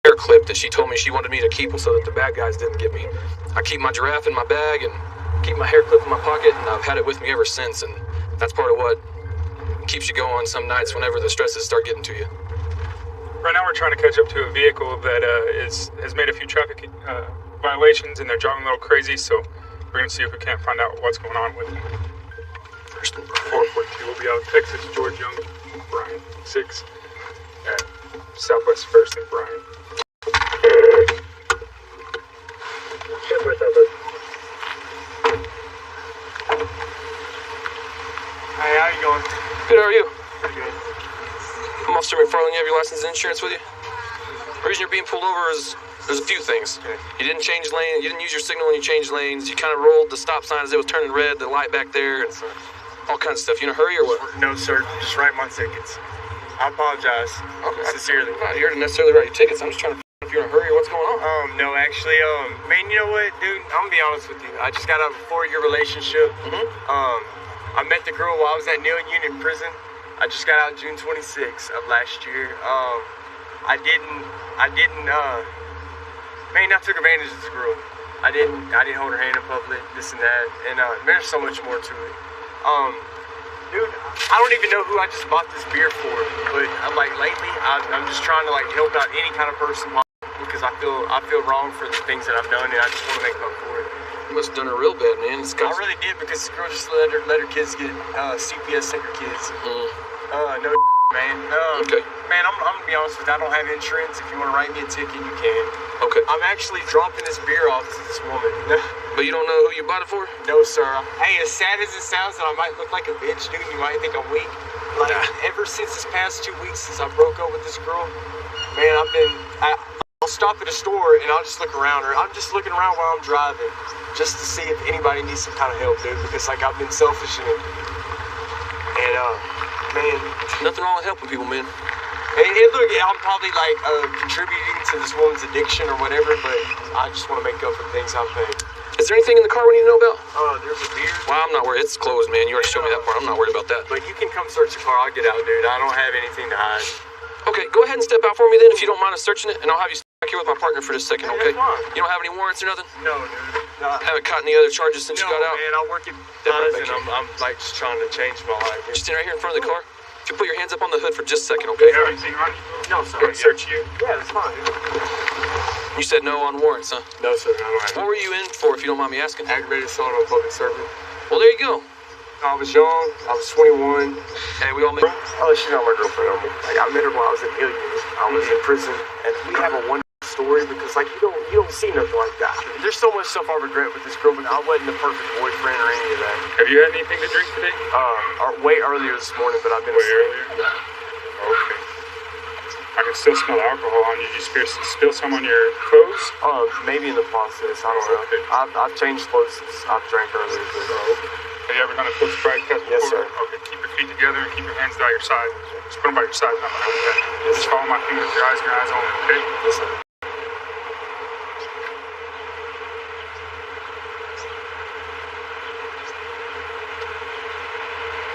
hair clip that she told me she wanted me to keep so that the bad guys didn't get me. I keep my giraffe in my bag and keep my hair clip in my pocket, and I've had it with me ever since, and that's part of what keeps you going some nights whenever the stresses start getting to you. Right now we're trying to catch up to a vehicle that has made a few traffic violations, and they're driving a little crazy, so we're going to see if we can't find out what's going on with them. First and Brian. 442 will be out of Texas, George Young, Brian 6 at Southwest First and Brian. Hey, how you going? Good, how are you? Pretty good. I'm Officer McFarland. You have your license and insurance with you? The reason you're being pulled over is there's a few things. Okay. You didn't change lane. You didn't use your signal when you changed lanes. You kind of rolled the stop sign as it was turning red, the light back there, and all kinds of stuff. You in a hurry or what? No, sir. Just write my tickets. I apologize. Okay. Sincerely. I'm not here to necessarily write your tickets. I'm just trying to figure out if you're in a hurry or what's going on. No, actually, man, you know what, dude? I'm gonna be honest with you. I just got out of a 4-year relationship. I met the girl while I was at Neil Union prison. I just got out June 26th of last year. I took advantage of this girl. I didn't hold her hand in public, this and that, and there's so much more to it. Dude, I don't even know who I just bought this beer for, but lately, I'm just trying to help out any kind of person because I feel wrong for the things that I've done, and I just want to make up for it. You must have done her real bad, man. I really did, because this girl just let her kids get CPS sticker kids. No, man. Okay. Man, I'm gonna be honest with you. I don't have insurance. If you want to write me a ticket, you can. Okay. I'm actually dropping this beer off to this woman. But you don't know who you bought it for? No, sir. Hey, as sad as it sounds that I might look like a bitch, dude, you might think I'm weak. Ever since this past 2 weeks since I broke up with this girl, man, I'll stop at a store and I'll just look around her. I'm just looking around while I'm driving just to see if anybody needs some kind of help, dude, because I've been selfish and man. Nothing wrong with helping people, man. And look, I'm probably contributing to this woman's addiction or whatever, but I just want to make up for things I've paid. Is there anything in the car we need to know about? There's a beer. Well, I'm not worried. It's closed, man. You already showed me that part. I'm not worried about that. But you can come search the car. I'll get out, dude. I don't have anything to hide. Okay, go ahead and step out for me then if you don't mind us searching it, and I'll have you back here with my partner for just a second, okay? That's fine. You don't have any warrants or nothing? No, dude. Haven't caught any other charges since you got out? Man, I work at Donna's and I'm just trying to change my life. Just stand right here in front of the car. If you put your hands up on the hood for just a second, okay? You have anything on you? No, sir. Can I search you? Yeah, that's fine. You said no on warrants, huh? No, sir. I don't have What were you in for, if you don't mind me asking? aggravated assault on a public servant. Well, there you go. I was young. I was 21. Hey, we all made... Oh, she's not my girlfriend. I met her while I was in Alien. I was in prison, and we have a wonderful story because you don't see nothing like that. There's so much stuff I regret with this girl, but I wasn't the perfect boyfriend or any of that. Have you had anything to drink today? Way earlier this morning, but I've been Way asleep. earlier? Okay. I can still smell alcohol on you. Did you spill some on your clothes? Maybe in the process. I don't know. Okay. I've changed clothes since I've drank earlier, but Have you ever done a close strike test before? Yes, sir. Okay, keep your feet together and keep your hands by your side. Just put them by your side, not behind your head. Just follow my fingers, your eyes only, okay? yes, sir.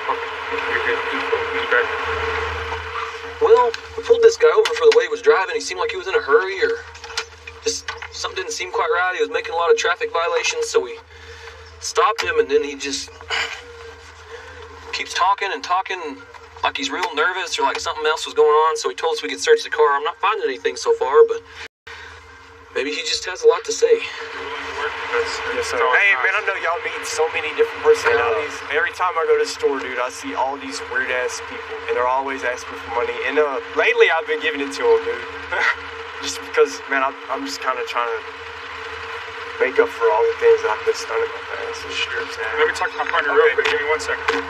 Okay, you're good. Just back. Well, we pulled this guy over for the way he was driving. He seemed like he was in a hurry, or just something didn't seem quite right. He was making a lot of traffic violations, so we stopped him, and then he just keeps talking and talking like he's real nervous or like something else was going on. So he told us we could search the car. I'm not finding anything so far, but maybe he just has a lot to say. Yes, sir. Hey, man, I know y'all meet so many different personalities. Every time I go to the store, dude, I see all these weird-ass people, and they're always asking for money. And lately, I've been giving it to them, dude. Just because, man, I'm just kind of trying to make up for all the things that I've been done in my past. Sure. Let me talk to my partner real quick. Give me 1 second.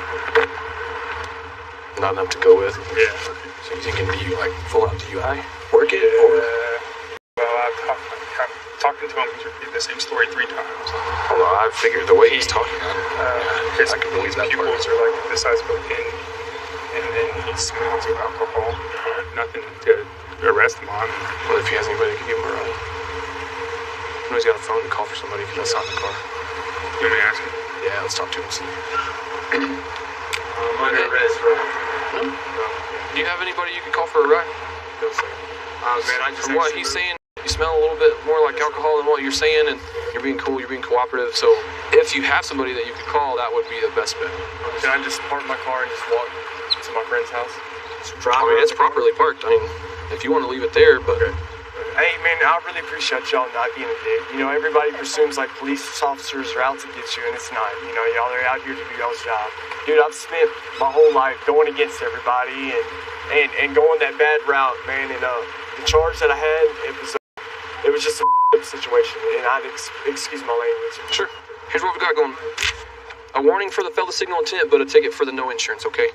Not enough to go with. Yeah. So you thinking you like full on DUI? Work it? Or... Well, I've talking to him, he's repeated the same story 3 times. Hold on, I figured the way he's talking, His I can believe that pupils part. are like the size of a pin, and then he smells of alcohol. Nothing to arrest him on. Well, if he has anybody to give him a ride. I know he's got a phone to call for somebody because that's on the car. You want me to ask him? Yeah, let's talk to him. See. I'm under arrest, bro. No? Do you have anybody you can call for a ride? No, sir. Man, I just From what he's saying, you smell a little bit more like alcohol than what you're saying, and you're being cool, you're being cooperative. So if you have somebody that you could call, that would be the best bet. Can I just park my car and just walk to my friend's house? I mean, it's properly parked. I mean, if you want to leave it there, but... Okay. Hey, man, I really appreciate y'all not being a dick. You know, everybody presumes, like, police officers are out to get you, and it's not. You know, y'all are out here to do y'all's job. Dude, I've spent my whole life going against everybody and going that bad route, man. And the charge that I had, it was just a situation, and I'd excuse my language. Sure. Here's what we got going. A warning for the failed to signal intent, but a ticket for the no insurance, okay?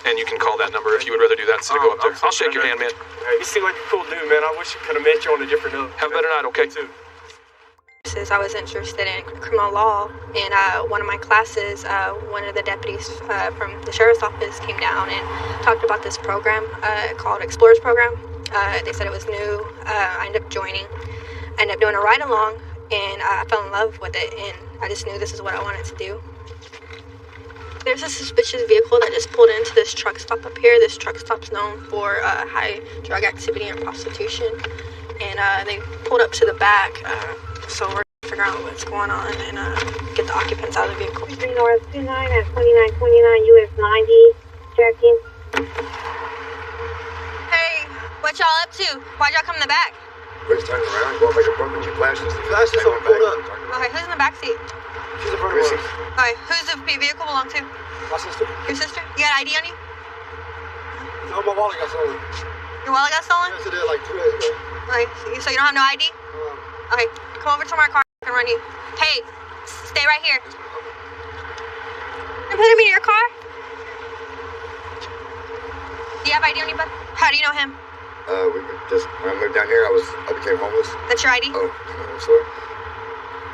And you can call that number if you would rather do that instead of go up there. I'll shake your hand, man. Hey, you seem like a cool dude, man. I wish I could have met you on a different note. Have a better night, okay? Too. I was interested in criminal law, and one of my classes, one of the deputies from the sheriff's office came down and talked about this program called Explorers Program. They said it was new. I ended up joining. I ended up doing a ride-along, and I fell in love with it, and I just knew this is what I wanted to do. There's a suspicious vehicle that just pulled into this truck stop up here. This truck stop's known for high drug activity and prostitution. And they pulled up to the back, so we're figuring out what's going on and get the occupants out of the vehicle. North 29 at 2929 US 90, checking. Hey, what y'all up to? Why'd y'all come in the back? Let's turn around, go make a appointment. Your flashes. Flashes are pulled up. Okay, who's in the back seat? She's a friend of ours. Okay, who's the vehicle belong to? My sister. Your sister? You got ID on you? No, my wallet got stolen. Your wallet got stolen? Yes, it did, like 2 days ago. Okay, so you don't have no ID? Okay, come over to my car. I can run you. Hey, stay right here. And put him in your car? Do you have ID on you, bud? How do you know him? When I moved down here, I became homeless. That's your ID? Oh, I'm sorry.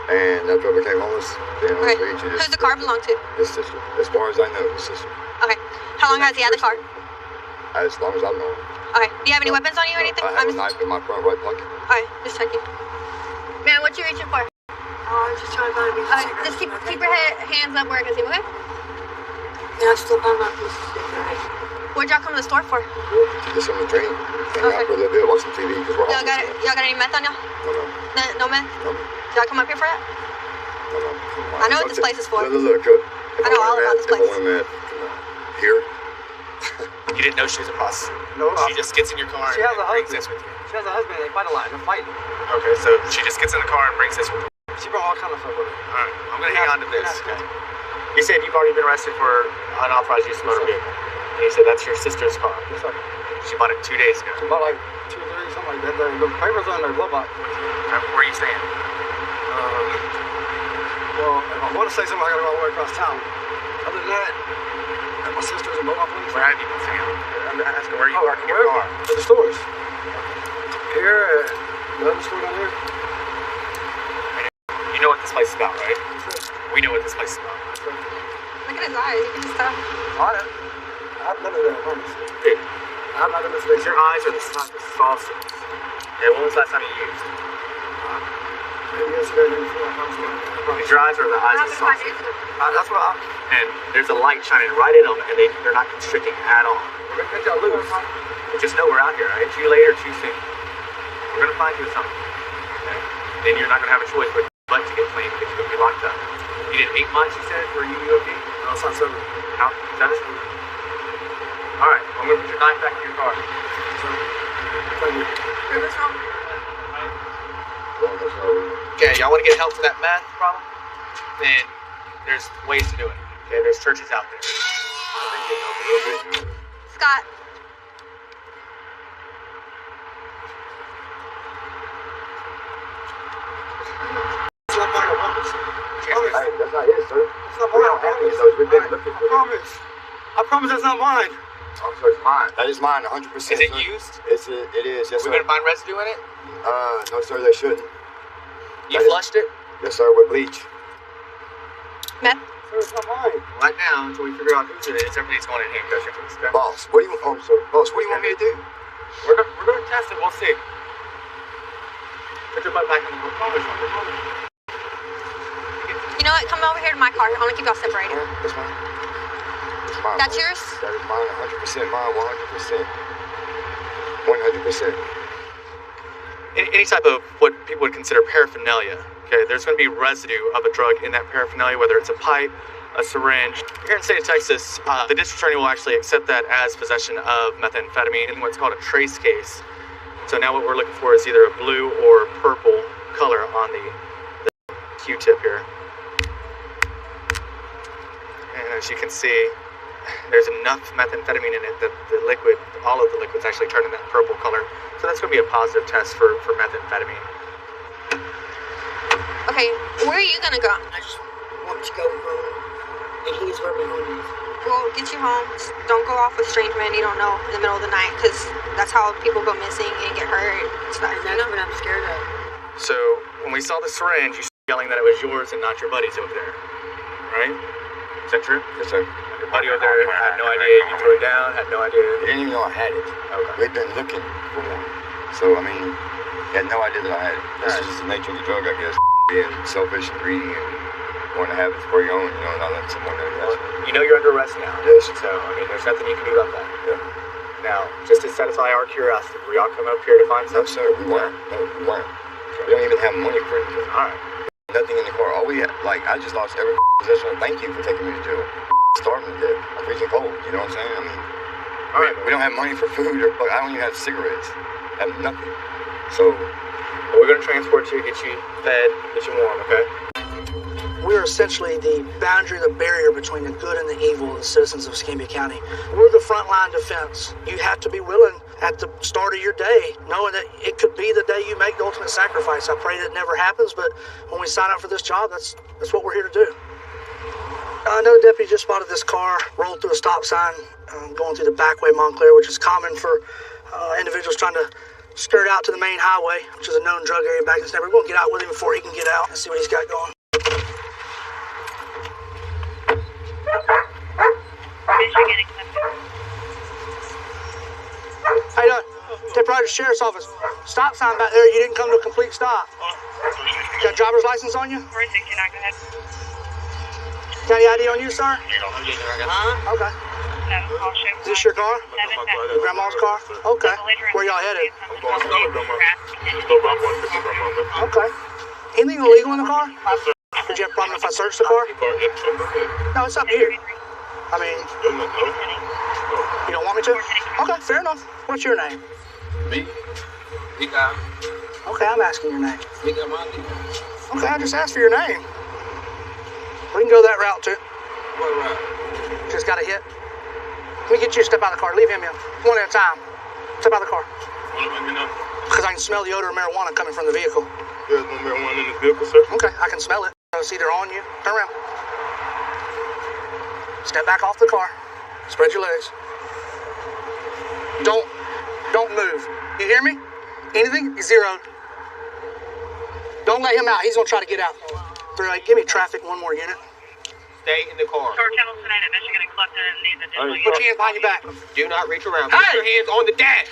And after I became homeless, then on Okay. the street, Who's the car belong to? His sister. As far as I know, his sister. Okay. How long has he had the car? As long as I know. Okay. Do you have any weapons on you or anything? I have a knife in my front right pocket. Okay, just checking. Man, what you reaching for? Oh, I was just trying to find a piece of cigarette. Just keep your hands up where I can see, okay? Yeah, I still found my piece of cigarette. Where'd y'all come to the store for? Just on the train. Hang out for a little bit, watch some TV, because we're Y'all homeless. got any meth on y'all? No. No meth? No. Y'all come up here for that? No. I know what this place is for. Look. I know all about this place. If I want here. You didn't know she was a prostitute. No, She just gets in your car She has and a brings husband. this with you. She has a husband. They fight a lot. They're fighting. Okay, so she just gets in the car and brings this with you. She brought all kind of stuff with her. Alright, I'm gonna hang on to this. Yeah. You said you've already been arrested for unauthorized use of motor vehicle. And you said that's your sister's car. Yes, sir. She bought it 2 days ago. About like 2 or 3, something like that. The papers on their glove box. Where are you staying? Well, if I want to say something, I gotta go all the way across town. Other than that, my sister's in Beaumont Police. Where have you been staying? I'm asking where are you parking your car? At the stores. Here, the other store down here. You know what this place is about, right? We know what this place is about. Look at his eyes. You can just tell. I've none of that, I promise. Dude, I'm not gonna say your eyes are the saucers. And when was the last time you used? maybe yesterday, maybe before I found something. I promise. Your eyes are the eyes of the saucers. That's what And there's a light shining right in them, and they're not constricting at all. think y'all lose. But just know we're out here, right? Too late or too soon. We're gonna find you with something. Okay? Then you're not gonna have a choice but to get clean because you're gonna be locked up. You did 8 months, you said, for UUOD? No, it's not 7. How? 7? Alright, I'm gonna put your knife back in your car. Thank you. What's wrong? Okay, y'all wanna get help for that math problem? Then there's ways to do it. Okay, there's churches out there. Scott. It's not mine, I promise. Promise. Hey, that's not his, sir. It's not We mine, I don't have any promise. of those. We've been looking for I promise. I promise that's not mine. Officer, it's mine. That is mine, 100%. Is it sir. used? It is, yes, We're sir. gonna find residue in it? No, sir, they shouldn't. You That is- flushed it? Yes, sir, with bleach. Meth. Sir, it's not mine. Right now, until we figure out whose it is, everybody's going in handcuffs. Okay? Boss, what do you want? Oh, sir. Boss, what do you want me to do? We're gonna test it. We'll see. Put your butt back in the car. You know what? Come over here to my car. I want to keep y'all separated. That's mine. It's mine. That's bro. yours? That is mine, 100% mine, 100%. 100%. any type of what people would consider paraphernalia. Okay, there's going to be residue of a drug in that paraphernalia, whether it's a pipe, a syringe. Here in the state of Texas, the district attorney will actually accept that as possession of methamphetamine in what's called a trace case. So now what we're looking for is either a blue or purple color on the Q-tip here. And as you can see, there's enough methamphetamine in it that the liquid, all of the liquids actually turn in that purple color. So that's going to be a positive test for methamphetamine. Okay, where are you gonna go? I just want to go home, and here's where we're going. We'll get you home. Just don't go off with strange men you don't know in the middle of the night, because that's how people go missing and get hurt and stuff. And that's what I'm scared of. So when we saw the syringe, you started yelling that it was yours and not your buddy's over there, right? Is that true? Yes, sir. Your buddy over there had no idea you threw it down, had no idea. He didn't even know I had it. Okay. We'd been looking for one. So, I mean, he had no idea that I had it. This is just the nature of the drug, I guess. Being selfish and greedy and wanting to have it for your own, not let someone know that. You know you're under arrest now. Yes. So, I mean, there's nothing you can do about that. Yeah. Now, just to satisfy our curiosity, were y'all come up here to find No, something? sir, we weren't. No, we weren't. We don't even have money for anything. All right. Nothing in the car. All we had, I just lost every possession. Thank you for taking me to jail. Starving to death. I'm freezing cold. You know what I'm saying? I mean, All right. we don't have money for food. Or, I don't even have cigarettes. I have nothing. So, We're going to transport you, get you fed, get you warm, okay? We're essentially the boundary, the barrier between the good and the evil of the citizens of Escambia County. We're the frontline defense. You have to be willing at the start of your day, knowing that it could be the day you make the ultimate sacrifice. I pray that it never happens, but when we sign up for this job, that's what we're here to do. Another deputy just spotted this car rolled through a stop sign going through the backway Montclair, which is common for individuals trying to skirt out to the main highway, which is a known drug area back in this neighborhood. We're going to get out with him before he can get out and see what he's got going. How you doing? Deputy Rogers Sheriff's Office. Stop sign back there. You didn't come to a complete stop. Got a driver's license on you? Got any ID on you, sir? Okay. Is this your car? Your grandma's car? Okay. Where y'all headed? Okay. Anything illegal in the car? Did you have a problem if I search the car? No, it's up here. I mean, you don't want me to? Okay, fair enough. What's your name? Me? Big guy. Okay, I'm asking your name. Big guy, my name. Okay, I just asked for your name. We can go that route too. What route? Just got a hit. Let me get you to step out of the car. Leave him in. One at a time. Step out of the car. Because I can smell the odor of marijuana coming from the vehicle. There's no marijuana in this vehicle, sir. Okay, I can smell it. It's either on you. Turn around. Step back off the car. Spread your legs. Don't move. You hear me? Anything? He's zeroed. Don't let him out. He's gonna try to get out. Give me traffic, one more unit. Stay in the car. Put your hands behind your back. Do not reach around. Put your hands on the dash.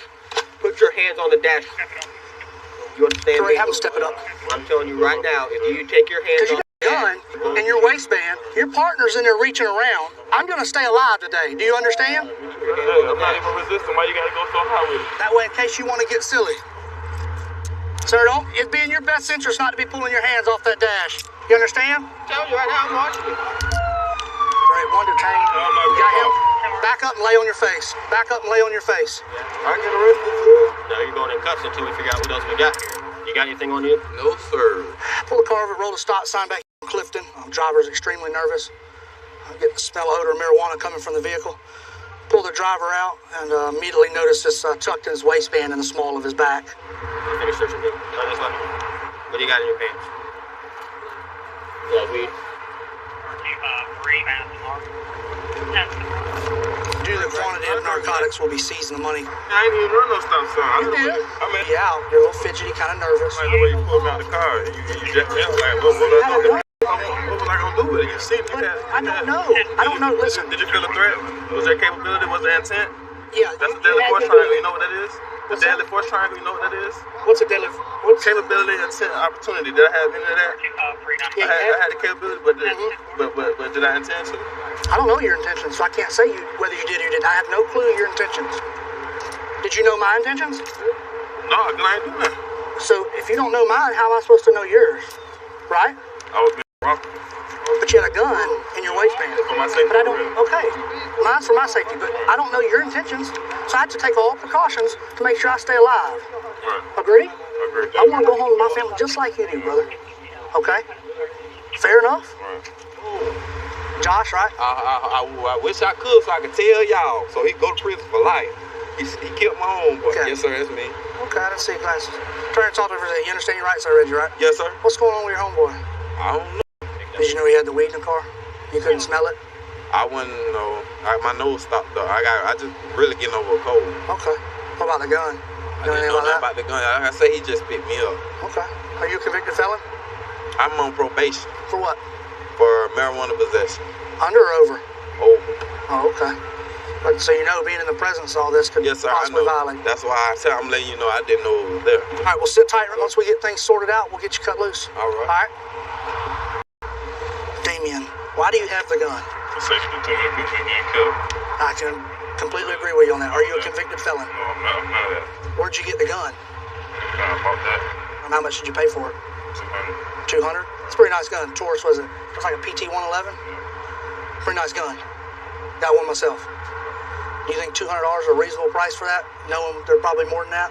Put your hands on the dash. You understand me? Have him step it up. I'm telling you right now, if you take your hands on the gun in your waistband, your partner's in there reaching around. I'm gonna stay alive today. Do you understand? I'm not even resisting. Why you gotta go so high with it? That way, in case you want to get silly. Sir, it'd be in your best interest not to be pulling your hands off that dash. You understand? Tell you right now, I'm watching you. Great, one detained. You got him? Back up and lay on your face. Back up and lay on your face. I get arrested too. Now you're going in cuffs until we figure out what else we got here. You got anything on you? No, sir. Pull the car over, roll the stop sign back in Clifton. The driver's extremely nervous. I get the smell odor of marijuana coming from the vehicle. Pull the driver out and immediately notice this tucked in his waistband in the small of his back. Finish searching him. What do you got in your pants? Yeah, weed. Due to the quantity of narcotics, we'll be seizing the money. I ain't even run no stop sign. You did. You're a little fidgety, kind of nervous. Like the way you pulled me out the car. You jacked me up. Like, what was I gonna do with it? You see me? I don't know. I don't know. Listen. Did you feel the threat? Was there capability? Was there intent? Yeah. That's the deadly force triangle. You know what that is? The deadly force triangle. You know what that is? What's a deadly? What capability, intent, opportunity? Did I have any of that? I had the capability, but did I intend to? I don't know your intentions, so I can't say whether you did or you didn't. I have no clue your intentions. Did you know my intentions? No, because I ain't do nothing. So if you don't know mine, how am I supposed to know yours? Right? I was wrong. But you had a gun in your waistband. For my safety. But I don't, okay. Mine's for my safety, but I don't know your intentions. So I have to take all precautions to make sure I stay alive. Right. Agree? Agreed. I want to go home to my family just like you do, brother. Okay? Fair enough? Right. Josh, right? I wish I could so I could tell y'all. So he go to prison for life. He killed my homeboy. Okay. Yes, sir, that's me. Okay, I didn't see your glasses. Turn and talk to me for a second. You understand your rights already, right? Yes, sir. What's going on with your homeboy? I don't know. Did you know he had the weed in the car? You couldn't smell it? I wouldn't know. My nose stopped though. I just really getting over a cold. Okay. What about the gun? I didn't know nothing about the gun. Like I say, he just picked me up. Okay. Are you a convicted felon? I'm on probation. For what? For marijuana possession. Under or over? Over. Oh, okay. But so you know being in the presence of all this could Yes, sir, possibly I know. violate. That's why I said I'm letting you know I didn't know it was there. All right, well, sit tight. Once we get things sorted out, we'll get you cut loose. All right. All right? Damien, why do you have the gun? For safety to me, people getting killed. I can completely agree with you on that. Are you a convicted felon? No, I'm not that. Where'd you get the gun? I bought that. And how much did you pay for it? 200. 200? It's a pretty nice gun. Taurus, was it? It's like a PT-111. Pretty nice gun. Got one myself. Do you think $200 is a reasonable price for that? Knowing they're probably more than that?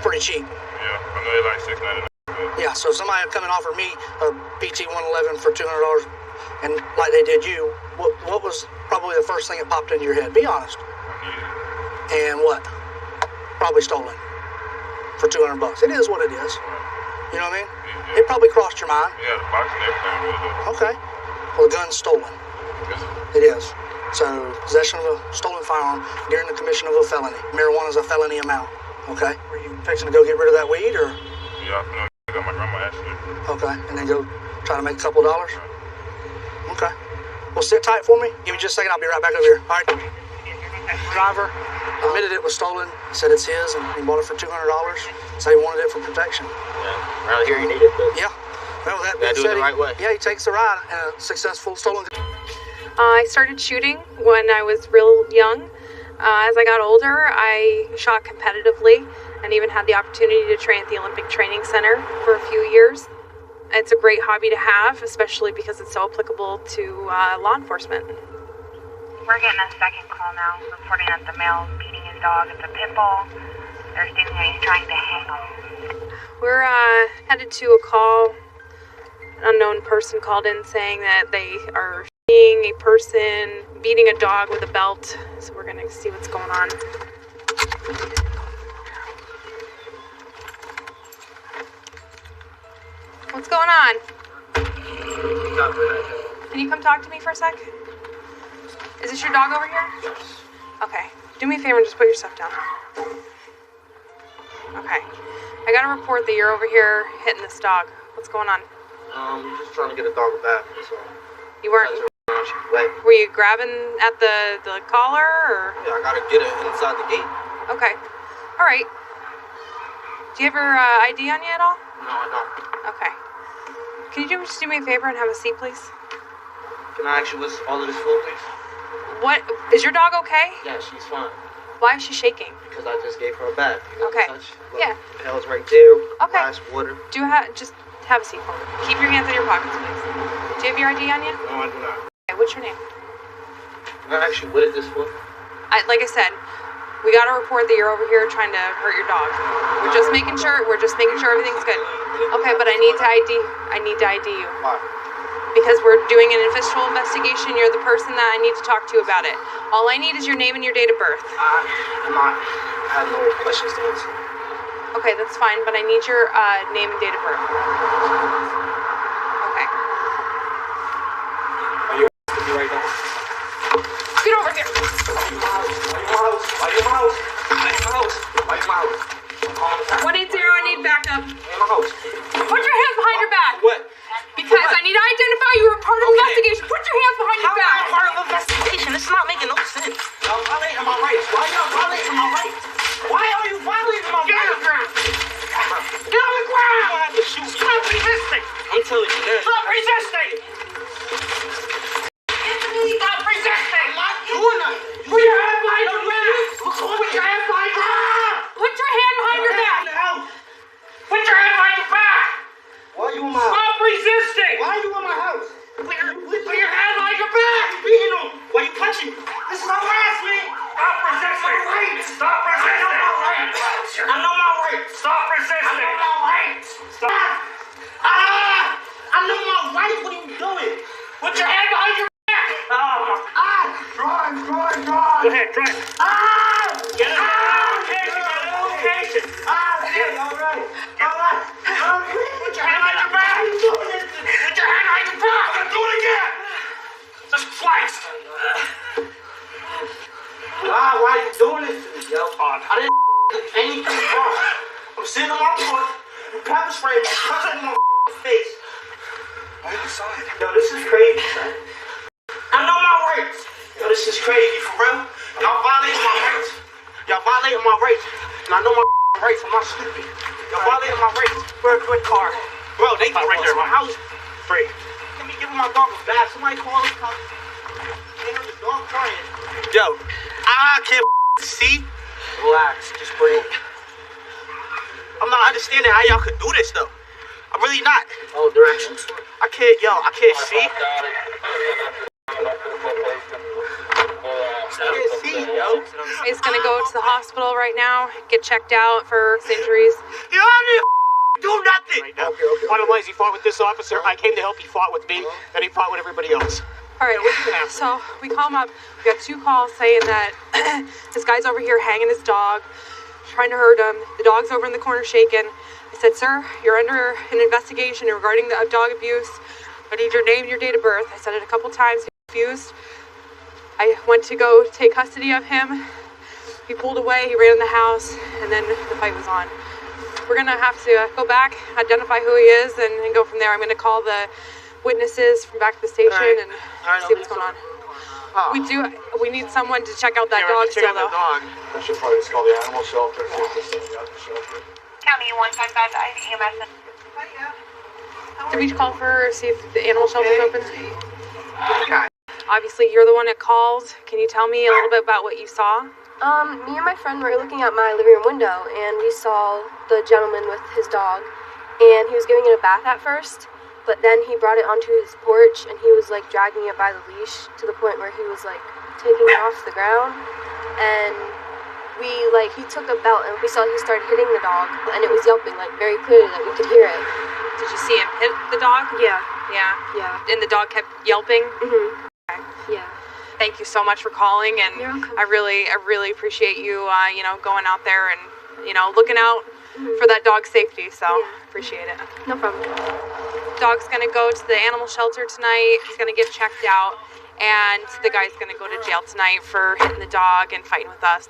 Pretty cheap. Yeah, I know they're like $6.99. Yeah, so if somebody had come and offered me a PT-111 for $200, and like they did you, what was probably the first thing that popped into your head? Be honest. And what? Probably stolen for $200. It is what it is. You know what I mean? Yeah. It probably crossed your mind. Yeah, the box and everything really good. Okay. Well, the gun's stolen. Yes, sir. It is. So, possession of a stolen firearm during the commission of a felony. Marijuana is a felony amount. Okay? Are you fixing to go get rid of that weed, or? Yeah, I got my grandma actually. Okay. And then go try to make a couple dollars? Okay. Well, sit tight for me. Give me just a second. I'll be right back over here. All right. Driver admitted it was stolen. Said it's his, and he bought it for $200. So he wanted it for protection. Yeah. Around here you need it, but Yeah. Well, that gotta do it the right way. Yeah, he takes the ride in a successful stolen. I started shooting when I was real young. As I got older, I shot competitively and even had the opportunity to train at the Olympic Training Center for a few years. It's a great hobby to have, especially because it's so applicable to law enforcement. We're getting a second call now, reporting that the male is beating his dog. It's a pit bull. They're stating that he's trying to hang him. We're headed to a call. An unknown person called in saying that they are seeing a person beating a dog with a belt. So we're going to see what's going on. What's going on? Can you come talk to me for a sec? Is this your dog over here? yes. Okay. Do me a favor and just put your stuff down. Okay. I got a report that you're over here hitting this dog. What's going on? Just trying to get a dog back. So You weren't... wait. Were you grabbing at the collar, or...? Yeah, I gotta get it inside the gate. Okay. All right. Do you have your ID on you at all? No, I don't. Okay. Can you just do me a favor and have a seat, please? Can I ask you what's all of this for, please? What? Is your dog okay? Yeah, she's fine. Why is she shaking? Because I just gave her a bath. You want Okay. to touch? Look, Yeah. The hell's right there. Okay. Glass water. Do you just have a seat for me. Keep your hands in your pockets, please. Do you have your ID on you? No, I do not. Okay, what's your name? Can I ask you what is this for? Like I said, we got a report that you're over here trying to hurt your dog. We're just making sure everything's good. Okay, but I need to ID you. Why? Because we're doing an official investigation. You're the person that I need to talk to about it. All I need is your name and your date of birth. I have no questions to answer. Okay, that's fine, but I need your name and date of birth. Okay. Are you with me right now? Get over here. Why you mouse? 180, I need backup. In my house. Put your hands behind your back. What? Because I need to identify you were part of the investigation. Put your hands behind your back. How am I part of the investigation? This is not making no sense. Y'all violating my rights. Why y'all violating my rights? Why are you violating my rights? Get on the ground. Get on the ground. I have to shoot you. Stop resisting. I'm telling you this. Stop resisting. Stop resisting. I'm not doing that. Put your hands behind your back. Put your hands behind your back. I know my rights. Stop resisting. I know my rights. Stop. I know my rights. What are you doing? Put your hand behind your back. Drive. Go ahead, drive. Get a location. Okay, all right. Put your hand behind your back. Put your hand behind your back. I'm gonna do it again. Just twice. Why are you doing this to me, yo? I didn't do anything wrong. I'm sitting on my foot, you pepper spray me, touching my face. Why are you sorry? Yo, this is crazy, man. I know my rights. Yo, this is crazy, for real. Y'all violating my rights. Y'all violating my rights. And I know my rights, I'm not stupid. Y'all violating my rights. Where's my car? Bro, they right there, my house. Free. Let me give my dog a bath. Somebody call the cops. They heard the dog crying. Yo, I can't see. Relax, just breathe. I'm not understanding how y'all could do this though. I'm really not. All directions. I can't see. He's gonna go to the hospital right now, get checked out for injuries. You don't do nothing. Right now. Bottom line is he fought with this officer. I came to help. He fought with me, and he fought with everybody else. All right, so we call him up. We got 2 calls saying that this guy's over here hanging his dog, trying to hurt him. The dog's over in the corner shaking. I said, sir, you're under an investigation regarding the dog abuse. I need your name and your date of birth. I said it a couple times. He refused. I went to go take custody of him. He pulled away. He ran in the house, and then the fight was on. We're going to have to go back, identify who he is, and go from there. I'm going to call the witnesses from back to the station and see what's going on. We need someone to check out that dog still, though. I should probably just call the animal shelter. County 155 EMS. Did we call for see if the animal shelter's open? Obviously, you're the one that called. Can you tell me a little bit about what you saw? Me and my friend were looking out my living room window, and we saw the gentleman with his dog, and he was giving it a bath at first, but then he brought it onto his porch, and he was, like, dragging it by the leash to the point where he was, like, taking it off the ground, and he took a belt, and we saw he started hitting the dog, and it was yelping, like, very clearly that we could hear it. Did you see him hit the dog? Yeah. Yeah. And the dog kept yelping? Mm-hmm. Okay. Yeah. Thank you so much for calling, and I really appreciate you, going out there and, looking out for that dog's safety, so appreciate it. No problem. Dog's gonna go to the animal shelter tonight. He's gonna get checked out, and the guy's gonna go to jail tonight for hitting the dog and fighting with us.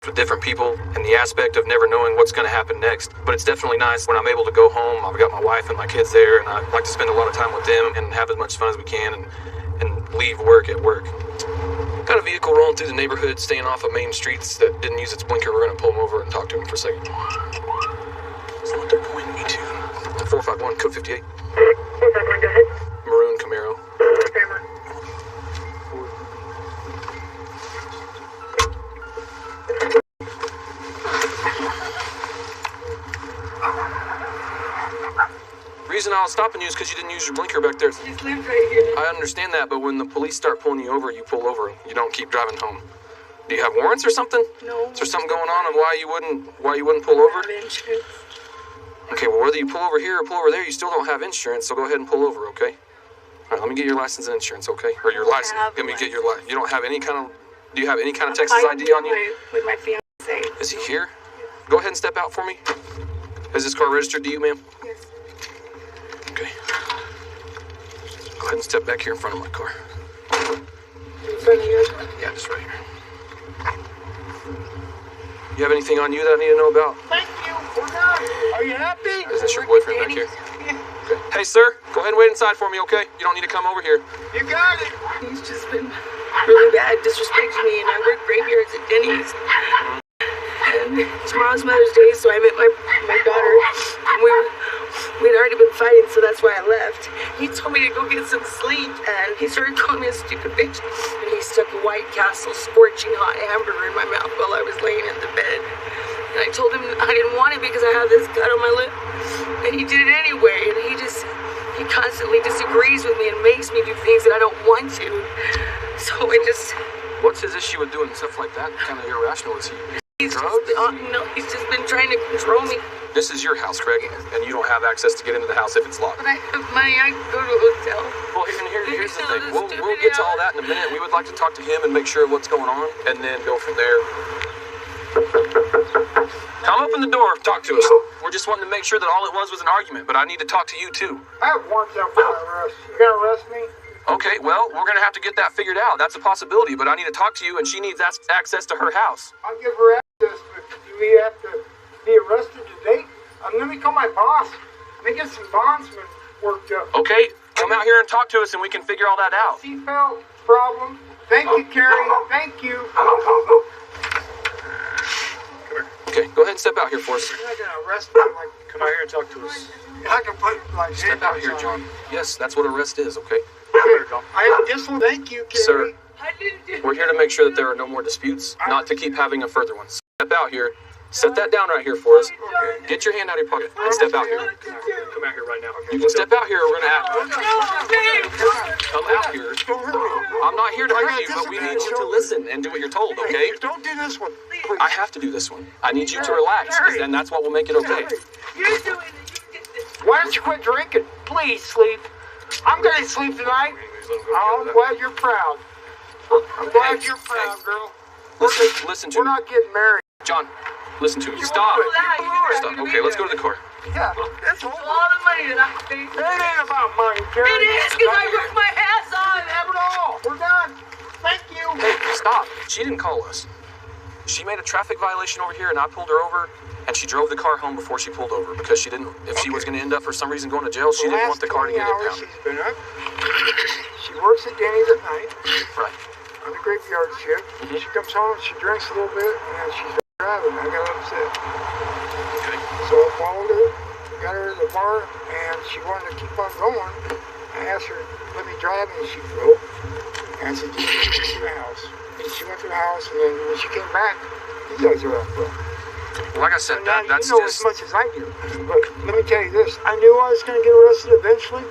With different people and the aspect of never knowing what's going to happen next. But it's definitely nice when I'm able to go home. I've got my wife and my kids there, and I like to spend a lot of time with them and have as much fun as we can and leave work at work. Got a vehicle rolling through the neighborhood, staying off of main streets that didn't use its blinker. We're going to pull him over and talk to him for a second. That's what they're pointing me to. 451, code 58. 451, go ahead. Maroon Camaro. Camaro. The reason I was stopping you is because you didn't use your blinker back there. Just live right here. I understand that, but when the police start pulling you over, you pull over. You don't keep driving home. Do you have warrants or something? No. Is there something going on of why you wouldn't pull over? I have insurance. Okay, well, whether you pull over here or pull over there, you still don't have insurance, so go ahead and pull over, okay? All right, let me get your license and insurance, okay? Or your license. Let me get your license. You don't have any kind of... Do you have any kind of Texas ID on you? With my fiance. Is he here? Go ahead and step out for me. Is this car registered to you, ma'am? Yes. Okay. Go ahead and step back here in front of my car. In front of your car? Yeah, just right here. You have anything on you that I need to know about? Thank you. We're done. Are you happy? Is this your boyfriend back here? Okay. Hey, sir, go ahead and wait inside for me, okay? You don't need to come over here. You got it. He's just been really bad, disrespecting me, and I work graveyards at Denny's. And tomorrow's Mother's Day, so I met my daughter, and we'd already been fighting, so that's why I left. He told me to go get some sleep, and he started calling me a stupid bitch. And he stuck a White Castle scorching hot hamburger in my mouth while I was laying in the bed. And I told him I didn't want it because I have this cut on my lip. And he did it anyway, and he constantly disagrees with me and makes me do things that I don't want to. So I just... What's his issue with doing stuff like that? What kind of irrational is he? He's drugged? No, he's just been trying to control me. This is your house, Craig, and you don't have access to get into the house if it's locked. But I have money. I can go to a hotel. Well, here's the thing. We'll get to all that in a minute. We would like to talk to him and make sure what's going on, and then go from there. Come open the door. Talk to us. We're just wanting to make sure that all it was an argument, but I need to talk to you, too. I have warrants out for my arrest. You gonna arrest me? Okay, well, we're going to have to get that figured out. That's a possibility, but I need to talk to you, and she needs access to her house. I'll give her access, but do we have to be arrested today? Let me call my boss. Let me get some bondsmen worked up. Okay, come out here and talk to us, and we can figure all that out. Seatbelt problem. Thank you, Carrie. Thank you. Okay, go ahead and step out here for us. You're not gonna arrest me. Like, come out here and talk to us. I can put like step out here, John. Yes, that's what arrest is. Okay. I have this one. Thank you, Carrie. Sir, we're here to make sure that there are no more disputes, not to keep having a further one. Step out here. Set that down right here for us. Get your hand out of your pocket and step out here. Come out here right now. You can step out here. We're gonna come out here. I'm not here to hurt you, but we need you to listen and do what you're told. Okay? Don't do this one. I have to do this one. I need you to relax, and that's what will make it okay. You're doing it. Why don't you quit drinking? Please sleep. I'm gonna sleep tonight. Oh, I'm glad you're proud. I'm glad you're proud, girl. Listen to me. We're not getting married. John, listen to me. Stop. Stop. Okay, let's go to the car. Yeah, that's a lot of money that I paid. It ain't about money, Carrie. It is, because I worked my ass off. Have it all. We're done. Thank you. Hey, stop. She didn't call us. She made a traffic violation over here, and I pulled her over, and she drove the car home before she pulled over because she didn't. If she was going to end up for some reason going to jail, she didn't want the car to get impounded. She's been up. She works at Denny's at night. Right. On the graveyard shift. She comes home and she drinks a little bit, and then she's driving. I got upset. Okay. So I followed her, got her to the bar, and she wanted to keep on going. I asked her, let me drive, and she drove. And I said, you can go to the house. And she went to the house, and then when she came back, you guys are out front. Like I said, that's you know just... as much as I do. But let me tell you this. I knew I was going to get arrested eventually.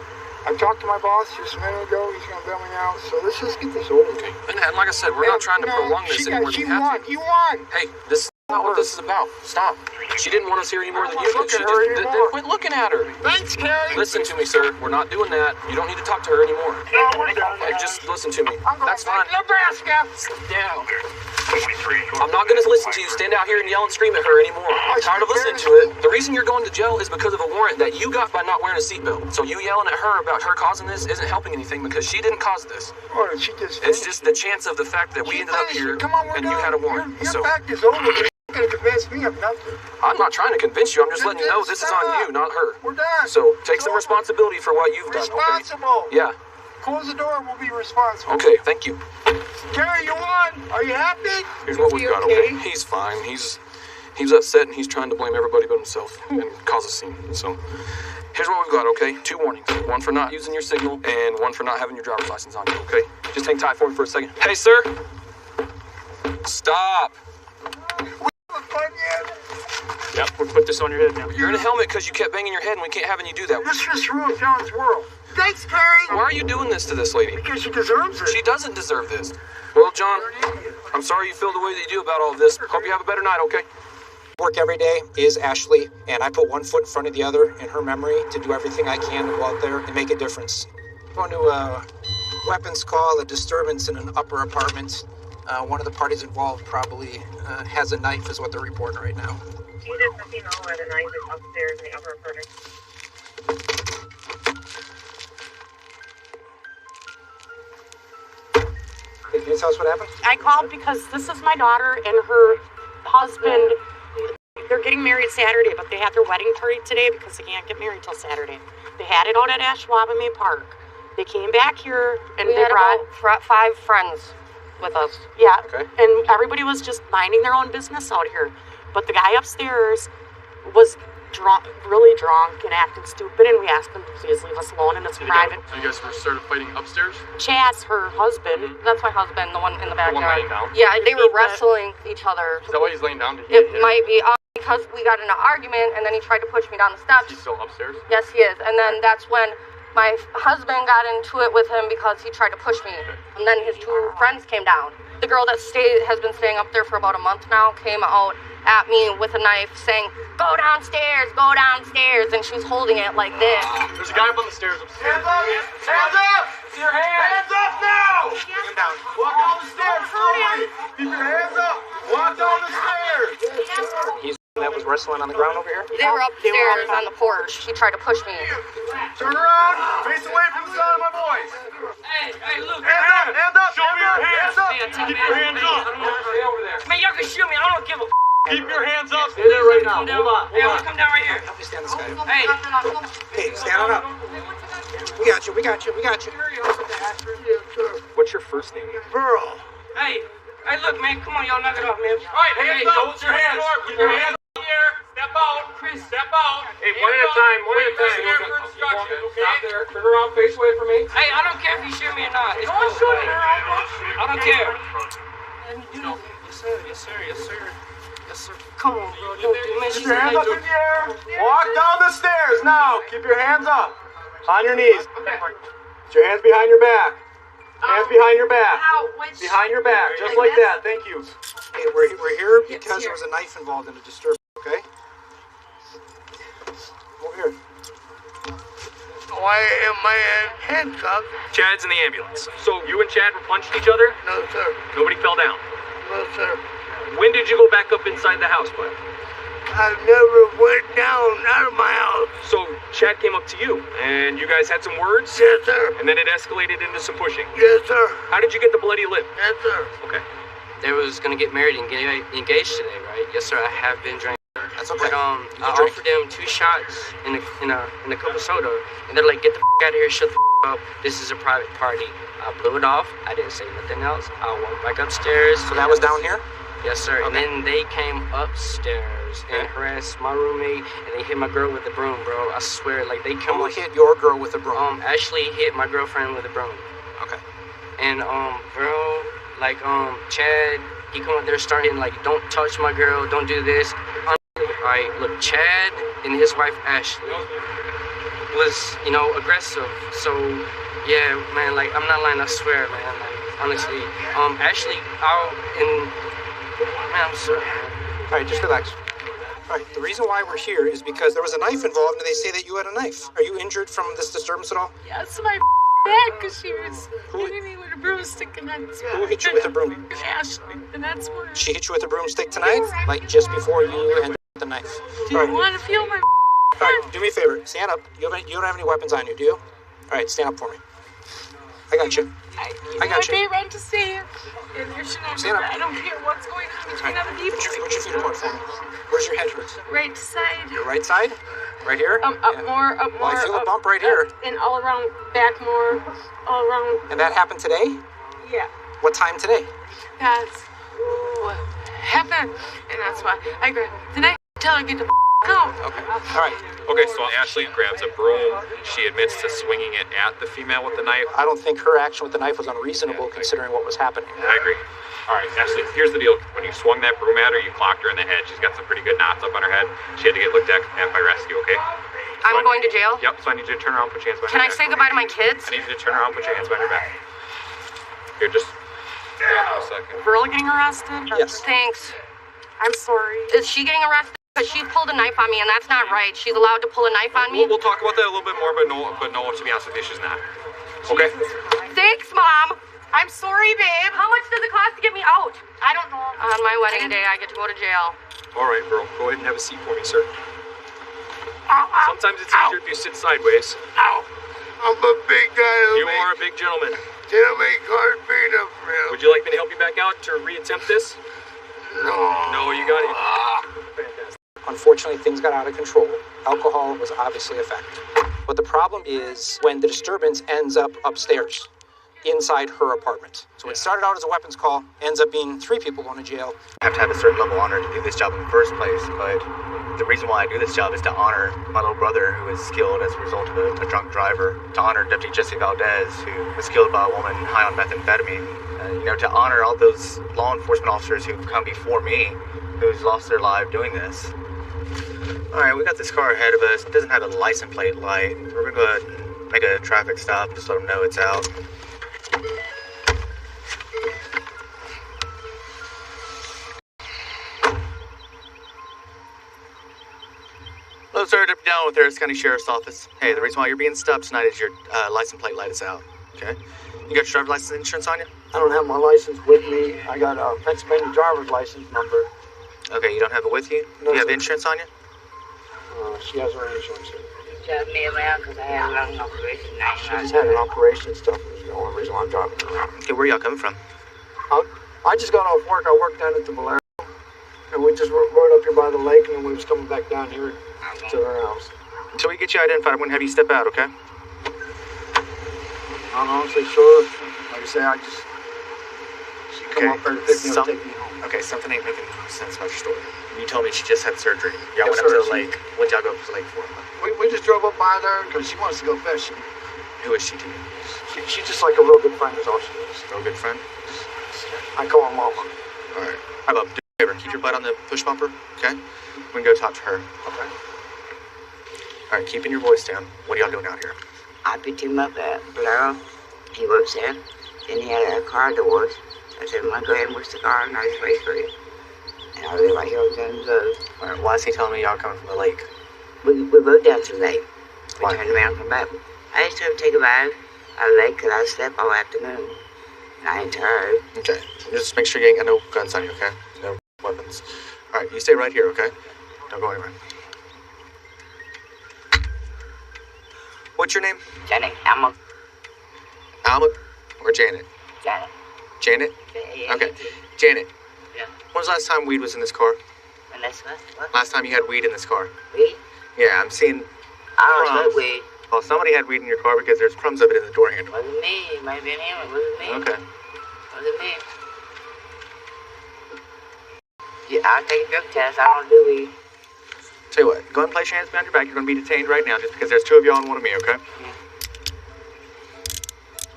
I talked to my boss just a minute ago. He's going to bail me out. So let's just get this over. Okay. And like I said, we're not trying to prolong this anymore than we have to. You won. Hey, this is not what this is about. Stop. She didn't want us here any more than you did. She just then quit looking at her. Thanks, Carrie. Listen to me, sir. We're not doing that. You don't need to talk to her anymore. No, we're done. Hey, just listen to me. I'm going That's fine. Nebraska. Sit down. I'm not going to listen to you stand out here and yell and scream at her anymore. I'm tired of listening to it. The reason you're going to jail is because of a warrant that you got by not wearing a seatbelt. So you yelling at her about her causing this isn't helping anything because she didn't cause this. Or she just... It's just the chance of the fact that we ended up here and you had a warrant. Your fact is over. You're not going to convince me of nothing. I'm not trying to convince you. I'm just letting you know this is on you, not her. We're done. So take some responsibility for what you've done. Responsible. Okay? Yeah. Close the door. We'll be responsible. Okay, thank you. Carrie, you won. Are you happy? Here's what we've got, okay? He's fine. He's upset and he's trying to blame everybody but himself and cause a scene. So here's what we've got, okay? 2 warnings. One for not using your signal and one for not having your driver's license on you, okay? Just hang tight for me for a second. Hey, sir. Stop. Yep, we'll put this on your head now. You're in a helmet because you kept banging your head and we can't have you do that. This just ruined John's world. Thanks, Carrie. Why are you doing this to this lady? Because she deserves it. She doesn't deserve this. Well, John, I'm sorry you feel the way that you do about all of this. Hope you have a better night, okay? Work every day is Ashley, and I put one foot in front of the other in her memory to do everything I can to go out there and make a difference. Going to a weapons call, a disturbance in an upper apartment. One of the parties involved probably has a knife, is what they're reporting right now. You didn't know where the knife is upstairs in the upper apartment. Hey, can you tell us what happened? I called because this is my daughter and her husband. They're getting married Saturday, but they had their wedding party today because they can't get married till Saturday. They had it out at Ashwaubenon Park. They came back here and we they had brought about 5 friends with us. Yeah, okay. And everybody was just minding their own business out here. But the guy upstairs was drunk, really drunk and acting stupid, and we asked him to please leave us alone in this private. You guys were started fighting upstairs? Chaz, her husband. That's my husband, the one in the backyard. The one laying down? Yeah, they were wrestling each other. Is that why he's laying down? It might be because we got in an argument, and then he tried to push me down the steps. He's still upstairs? Yes, he is. And then that's when my husband got into it with him because he tried to push me. And then his 2 friends came down. the girl that has been staying up there for about a month now came out at me with a knife saying, go downstairs, and she's holding it like this. There's a guy up on the stairs upstairs. Hands up! Hands up! Your hands up now! Get him down. Walk down the stairs slowly. Keep your hands up. Walk down the stairs. He's the one that was wrestling on the ground over here? They were upstairs on the porch. She tried to push me. Turn around. Face away from the sound of my voice. Hey, look. Hands up. Hands up. Show me your hands. Keep your hands up. Stay over there. Man, y'all can shoot me. I don't give a Keep your hands up. Stay there right now. Hold on. Hey, I'm gonna come down right here. Help me stand this guy up. Hey. Hey, stand on up. We got you. What's your first name? Burl. Hey, look, man. Come on, y'all. Knock it off, man. All right, hands up. Keep your hands. Keep your hands up here. Step out. Chris, step out. Hey, one at a time. Stop there. Turn around. Face away from me. Hey, I don't care if you shoot me or not. It's cool. I don't care. Yes, sir. Come on, bro. Don't do me. Keep your hands up in the air. Walk down the stairs now. Keep your hands up. On your knees. Put your hands behind your back. Hands behind your back. Behind your back. Just like that. Thank you. Hey, we're here because there was a knife involved in the disturbance, okay? Over here. Why am I handcuffed? Chad's in the ambulance. So you and Chad were punched each other? No, sir. Nobody fell down. No, sir. When did you go back up inside the house, bud? I never went down out of my house. So Chad came up to you, and you guys had some words? Yes, sir. And then it escalated into some pushing? Yes, sir. How did you get the bloody lip? Yes, sir. Okay. They was gonna get married and get engaged today, right? Yes, sir. I have been drinking. That's okay. But I offered them 2 shots in a cup of soda, and they're like, "Get the out of here! Shut the up! This is a private party." I blew it off. I didn't say nothing else. I went back upstairs. So that was down here? Yes, sir. Okay. And then they came upstairs and harassed my roommate, and they hit my girl with the broom, bro. I swear, like they come. Who hit your girl with a broom? Ashley hit my girlfriend with a broom. Okay. And bro, like Chad, he come up there starting like, "Don't touch my girl, don't do this." Alright, look, Chad and his wife Ashley was, aggressive. So yeah, man, like I'm not lying, I swear, man. Like honestly, Ashley out and man, I'm sorry. Alright, just relax. Alright, the reason why we're here is because there was a knife involved and they say that you had a knife. Are you injured from this disturbance at all? Yes, my neck, because she was hitting me with a broomstick, and that's Who hit you with a broom? Ashley, and that's where. She hit you with a broomstick tonight? Like just before you ended the knife? Do you want to feel my Alright, do me a favor. Stand up. You don't have any weapons on you, do you? Alright, stand up for me. I got you. I got you. I run to see you. And there should not be, Stand up. I don't care what's going on between other people. Put your feet apart for me. Where's your head hurt? Right side. Your right side? Right here? Up more, up more. Well, I feel a up, bump right here. And all around, back more, all around. And that happened today? Yeah. What time today? That's happened. And that's why I grabbed. Then I tell her get the out. Okay. All right. Okay, so Ashley grabs a broom. She admits to swinging it at the female with the knife. I don't think her action with the knife was unreasonable considering what was happening. I agree. All right, Ashley, here's the deal. When you swung that broom at her, you clocked her in the head. She's got some pretty good knots up on her head. She had to get looked at by rescue, okay? I'm going to jail? Yep, so I need you to turn around and put your hands behind Can your I back. say goodbye to my kids? I need you to turn around and put your hands behind your back. Here, just stand for a second. Girl getting arrested? Yes. Thanks. I'm sorry. Is she getting arrested? Because she pulled a knife on me, and that's not right. She's allowed to pull a knife on me? We'll talk about that a little bit more, but no, to be honest with you, she's not. Okay? Thanks, Mom. I'm sorry, babe. How much does it cost to get me out? I don't know. On my wedding day, I get to go to jail. All right, girl, go ahead and have a seat for me, sir. Sometimes it's easier if you sit sideways. Ow. I'm a big guy. You are a big gentleman. Tell me card feet up real. Would you like me to help you back out to reattempt this? No. No, you got it. Fantastic. Unfortunately, things got out of control. Alcohol was obviously a factor. But the problem is when the disturbance ends up upstairs, inside her apartment. So it started out as a weapons call, ends up being 3 people going to jail. I have to have a certain level of honor to do this job in the first place, but the reason why I do this job is to honor my little brother who was killed as a result of a drunk driver, to honor Deputy Jesse Valdez who was killed by a woman high on methamphetamine, to honor all those law enforcement officers who've come before me, who's lost their life doing this. Alright, we got this car ahead of us. It doesn't have a license plate light. We're gonna go ahead and make a traffic stop, just let them know it's out. Hello, sir. Deputy Down with Harris County Sheriff's Office. Hey, the reason why you're being stopped tonight is your license plate light is out. Okay? You got your driver's license and insurance on you? I don't have my license with me. I got a Pennsylvania driver's license number. Okay, you don't have it with you? No, Do you have sir. insurance on you? She has her insurance. Drive me around because I had a long operation. She just had an operation and stuff. That's the only reason why I'm driving her around. Okay, where y'all coming from? I just got off work. I worked down at the Valero. And we just rode up here by the lake, and then we was coming back down here to our house. Until we get you identified, I'm going to have you step out, okay? I'm honestly sure. Like I say, she come up there to pick me up and take me home. Okay, something ain't making sense about your story. You told me she just had surgery. Y'all Yes, went up to sir. the lake. What'd y'all go up to the lake for? We just drove up by there because she wants to go fishing. Who is she to you? She's just like a real good friend is all she is. Real good friend? I call her mama. Alright. How about do me a favor, keep your butt on the push bumper, okay? We can go talk to her. Okay. Alright, keeping your voice down. What are y'all doing out here? I picked him up at Valero. He works there. Then he had a car doors. I said, I'm going to go ahead and wash the car, and I just wait for you. And I live right here on Jones Road. Alright, why is he telling me y'all coming from the lake? We rode down to the lake. We Why? turned around and come back. I just told him to take a bath out of the lake because I slept all afternoon. And I ain't tired. Okay. Just make sure you ain't got no guns on you, okay? No weapons. Alright, you stay right here, okay? Don't go anywhere. What's your name? Janet, Alma. Alma or Janet? Janet. Janet? Yeah. Okay. Janet. Yeah. When was the last time weed was in this car? And that's what? Last time you had weed in this car? Weed? Yeah, I'm seeing I don't crumbs. smoke weed. Well, somebody had weed in your car because there's crumbs of it in the door handle. Wasn't me. It might have been him. It wasn't me. Okay. Wasn't me. Yeah, I'll take a drug test. I don't do weed. Tell you what, go ahead and place your hands behind your back. You're going to be detained right now just because there's two of y'all and one of me, okay?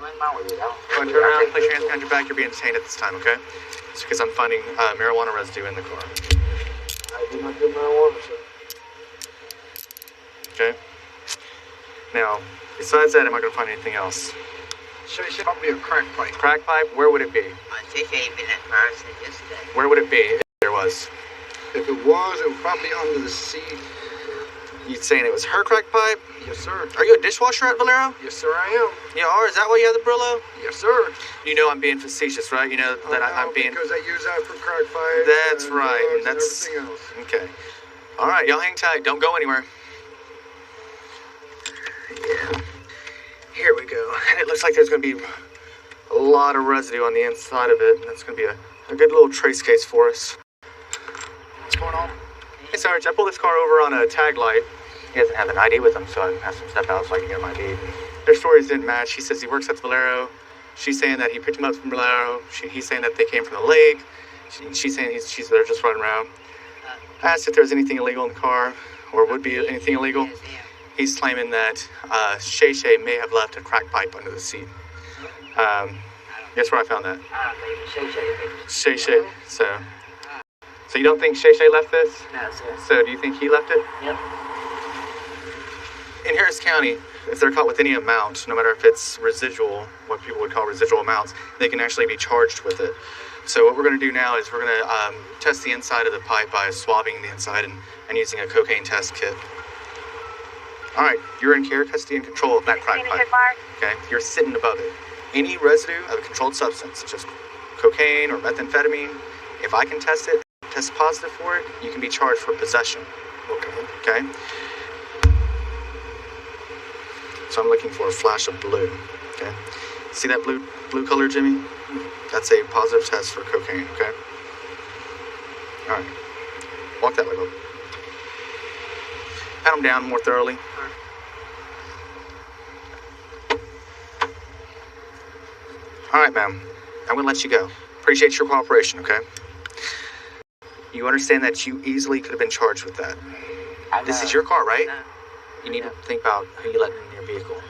What's wrong with you? Go ahead and turn around and place your hands behind your back. You're being detained at this time, okay? It's because I'm finding marijuana residue in the car. I did not do marijuana, sir. Okay? Now, besides that, am I going to find anything else? Should probably a crack pipe. Crack pipe? Where would it be? I think I ain't been that car since yesterday. Where would it be if there was? If it was, it would probably be under the seat. You saying it was her crack pipe? Yes, sir. Are you a dishwasher at Valero? Yes, sir, I am. You are? Is that why you have the Brillo? Yes, sir. You know I'm being facetious, right? You know that I'm being... Because they use that for crack pipe. That's right. And that's... everything else. Okay. All right, y'all hang tight. Don't go anywhere. Yeah. Here we go. And it looks like there's going to be a lot of residue on the inside of it. And that's going to be a good little trace case for us. What's going on? Hey, Sarge, I pulled this car over on a tag light. He doesn't have an ID with him, so I asked him to step out so I can get my ID. Their stories didn't match. He says he works at the Valero. She's saying that he picked him up from Valero. He's saying that they came from the lake. She's saying they're just running around. I asked if there was anything illegal in the car, or would be anything illegal. He's claiming that Shay Shay may have left a crack pipe under the seat. Guess where I found that? Shay Shay. So you don't think Shay Shay left this? No, sir. So do you think he left it? Yep. In Harris County, if they're caught with any amount, no matter if it's residual, what people would call residual amounts, they can actually be charged with it. So what we're going to do now is we're going to test the inside of the pipe by swabbing the inside and using a cocaine test kit. All right, you're in care, custody, and control of that crack pipe. Okay, you're sitting above it. Any residue of a controlled substance, such as cocaine or methamphetamine, if I can test it, test positive for it, you can be charged for possession. Okay? So I'm looking for a flash of blue. Okay? See that blue color, Jimmy? That's a positive test for cocaine, okay? All right. Walk that way, Bob. Pat him down more thoroughly. All right, ma'am. I'm going to let you go. Appreciate your cooperation, okay? You understand that you easily could have been charged with that. This is your car, right? You need to think about who you let in your vehicle.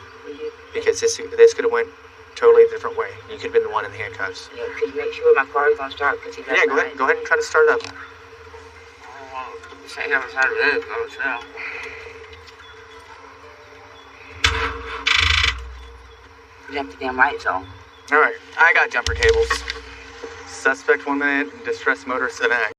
Because this could have went totally a different way. You could have been the one in the handcuffs. Yeah, could you make sure my car is going to start? Yeah, go ahead and try to start it up. This ain't never started up. Oh, no. You left the damn lights on. All right, I got jumper cables. Suspect 1 minute, distress motorist an act.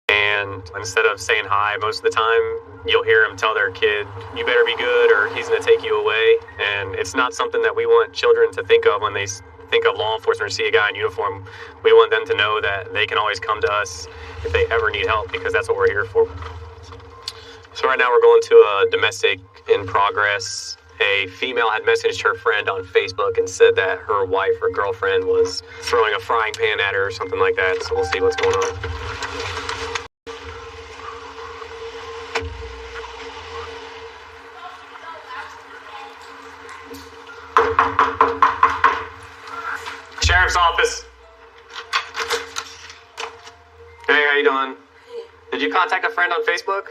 And And instead of saying hi, most of the time, you'll hear them tell their kid, you better be good or he's going to take you away. And it's not something that we want children to think of when they think of law enforcement or see a guy in uniform. We want them to know that they can always come to us if they ever need help, because that's what we're here for. So right now we're going to a domestic in progress. A female had messaged her friend on Facebook and said that her wife or girlfriend was throwing a frying pan at her or something like that. So we'll see what's going on. Sheriff's office. Hey, how you doing? Did you contact a friend on Facebook?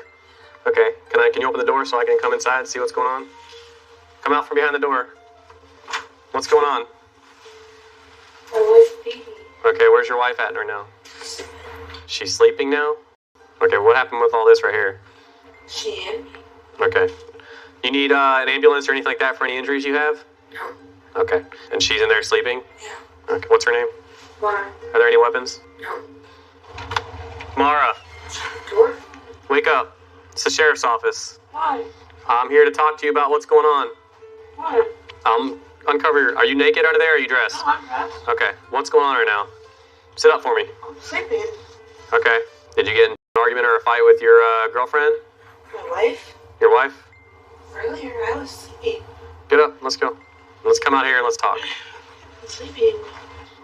Okay, can you open the door so I can come inside and see what's going on? Come out from behind the door. What's going on? My wife's baby. Okay, where's your wife at right now? She's sleeping now? Okay, what happened with all this right here? She hit me. Okay. You need an ambulance or anything like that for any injuries you have? No. Okay. And she's in there sleeping? Yeah. Okay, what's her name? Mara. Are there any weapons? No. Mara. Door? Wake up. It's the sheriff's office. Why? I'm here to talk to you about what's going on. Why? Uncover are you naked under there or are you dressed? No, I'm dressed. Okay. What's going on right now? Sit up for me. I'm sleeping. Okay. Did you get in an argument or a fight with your girlfriend? My wife? Your wife? Earlier, I was sleeping. Get up. Let's go. Let's come out here and let's talk. I'm sleeping.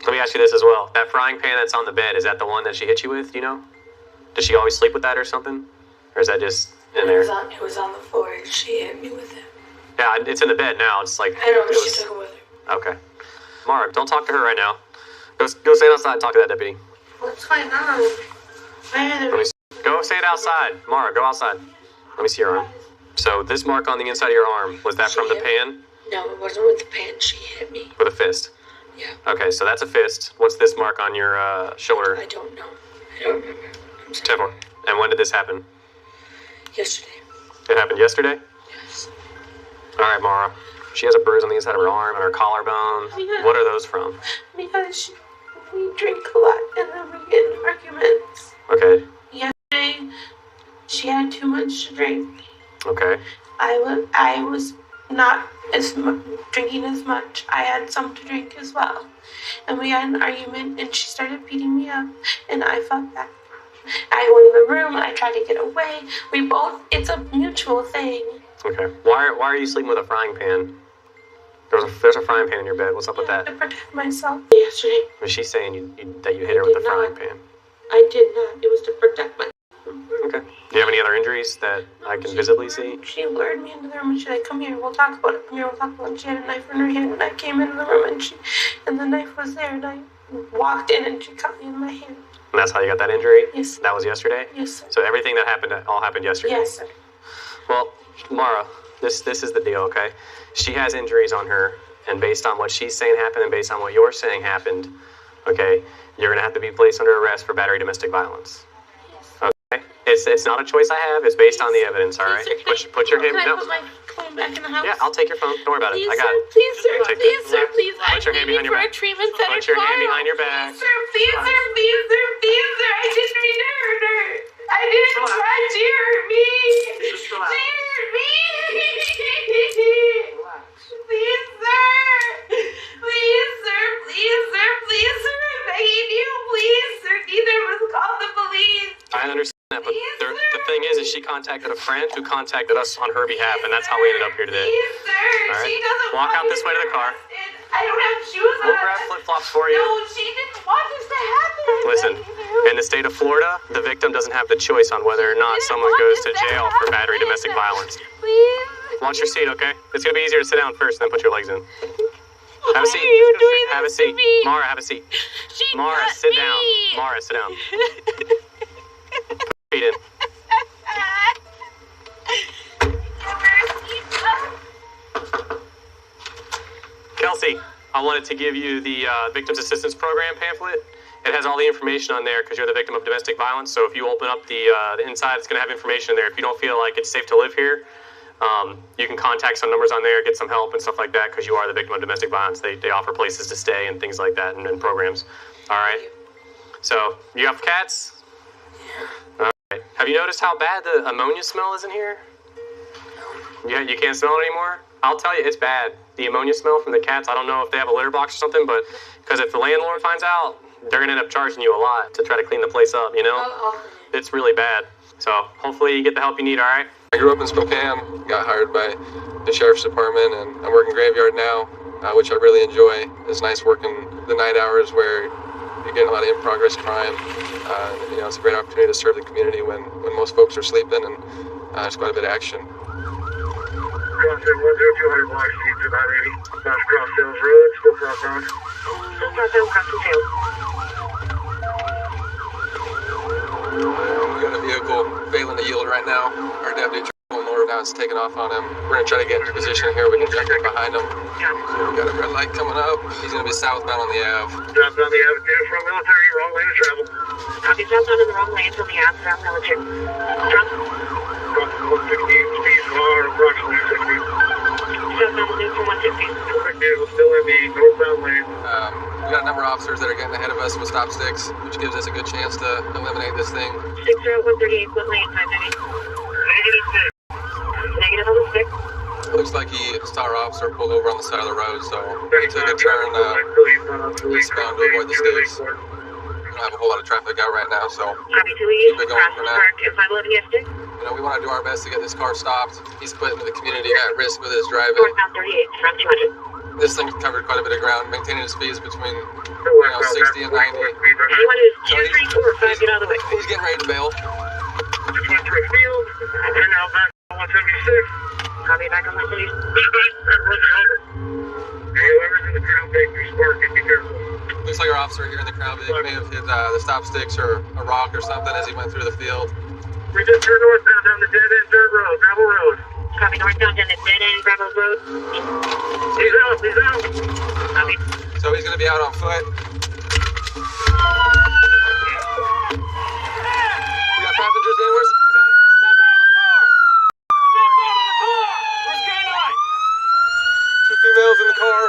Let me ask you this as well. That frying pan that's on the bed, is that the one that she hit you with, do you know? Does she always sleep with that or something? Or is that just in there? It was on the floor and she hit me with it. Yeah, it's in the bed now. It's like... I know, she took it with her. Okay. Mara, don't talk to her right now. Go stand outside and talk to that deputy. What's going on? Go stand outside. Mara, go outside. Let me see your arm. So this mark on the inside of your arm, was that from the pan? No, it wasn't with the pan. She hit me. With a fist? Yeah. Okay, so that's a fist. What's this mark on your shoulder? I don't know. I don't remember. Temple. And when did this happen? Yesterday. It happened yesterday? Yes. All right, Mara. She has a bruise on the inside of her arm and her collarbone. Yeah. What are those from? Because we drink a lot and then we get in arguments. Okay. Yesterday, she had too much to drink. Okay. I was not drinking as much. I had some to drink as well. And we had an argument and she started beating me up and I fought back. I went in the room, I tried to get away. It's a mutual thing. Okay. Why are you sleeping with a frying pan? There's a frying pan in your bed. What's up with that? To protect myself yesterday. Was she saying that you hit her with the frying pan? I did not. It was to protect myself. Okay. Do you have any other injuries that I can visibly see? She lured me into the room and she said, come here, we'll talk about it. Come here, we'll talk about it. And she had a knife in her hand and I came into the room and the knife was there and I walked in and she cut me in my hand. And that's how you got that injury? Yes. That was yesterday? Yes, sir. So everything that happened all happened yesterday? Yes, sir. Well, Mara, this is the deal, okay? She has injuries on her, and based on what she's saying happened and based on what you're saying happened, okay, you're going to have to be placed under arrest for battery domestic violence. Okay? It's not a choice I have. It's based on the evidence, all right? Put your hand... Can I No. put my phone back in the house? Yeah, I'll take your phone. Don't worry about it. Please, I got sir, it. please, sir, Take please, it. sir, please. Put your hand behind your for back. a treatment center Put your hand tomorrow. behind your back. Please, sir, please, sir, please, sir, please, sir. I didn't mean to hurt her. I didn't try to hurt me. Just relax. She hurt me. Please, sir. Please, sir, please, sir, please, sir. I'm begging you, please, sir. Neither of us called the police. I understand that, but the thing is she contacted a friend who contacted us on her behalf, and that's how we ended up here today. Please, sir. All right? She doesn't Walk want out this way to the car. I don't have shoes on. We'll grab flip-flops for you. No, she didn't want this to happen. Listen, in the state of Florida, the victim doesn't have the choice on whether or not someone goes to jail for battery domestic violence. Please. Watch your seat, okay? It's going to be easier to sit down first, then put your legs in. Have a seat. Why are you doing Have a this to seat. me? Mara, have a seat. She Mara, got sit me. down. Mara, sit down. Put your feet in. Kelsey, I wanted to give you the Victims Assistance Program pamphlet. It has all the information on there because you're the victim of domestic violence. So if you open up the inside, it's going to have information in there. If you don't feel like it's safe to live here, you can contact some numbers on there, get some help and stuff like that because you are the victim of domestic violence. They offer places to stay and things like that and programs. All right. So you have cats? All right. Have you noticed how bad the ammonia smell is in here? Yeah, you can't smell it anymore? I'll tell you, it's bad. The ammonia smell from the cats, I don't know if they have a litter box or something, but because if the landlord finds out, they're going to end up charging you a lot to try to clean the place up, you know? It's really bad. So hopefully you get the help you need, all right? I grew up in Spokane, got hired by the sheriff's department, and I'm working graveyard now, which I really enjoy. It's nice working the night hours where you're getting a lot of in-progress crime. You know, it's a great opportunity to serve the community when most folks are sleeping, and there's quite a bit of action. Crossing 10200 block C to 980. That's Cross Sales Road, still southbound. Still southbound, crossing Sales. We got a vehicle failing to yield right now. Our deputy pulling over now, it's taking off on him. We're gonna try to get into position here. We can jump in behind him. So we got a red light coming up. He's gonna be southbound on the Ave. Southbound the Avenue from military, wrong lane of travel. Copy, southbound in the wrong lane from the Ave from military. Drop. Crossing 160, speed car, approximately 60. Southbound the loop from 160. Perfect vehicle still in the northbound lane. We got a number of officers that are getting ahead of us with stop sticks, which gives us a good chance to eliminate this thing. 60138, what lane, 590? Negative 6. Negative on the 6. Looks like our officer pulled over on the side of the road, so he took a turn eastbound to avoid the sticks. We don't have a whole lot of traffic out right now, so Copy, keep it going for now. and 511 yesterday. You know, we want to do our best to get this car stopped. He's putting the community at risk with his driving. Northbound 38, front 200. This thing's covered quite a bit of ground, maintaining his speeds between 60 and 90. Anyone who's 2, 3, 4, 5, get out of the way. He's getting ready to bail. Just went through a field, and now back on 176. Copy, back on 176. Hey, whoever's in the Crown Bakery Sparky, be careful. Looks like our officer here in the Crown Vic may have hit the stop sticks or a rock or something as he went through the field. We just turned northbound down the dead end dirt road, gravel road. Copy, northbound in the dead end gravel road. He's out, he's out. Copy. So he's going to be out on foot. We got passengers in. Where's... Two females in the car.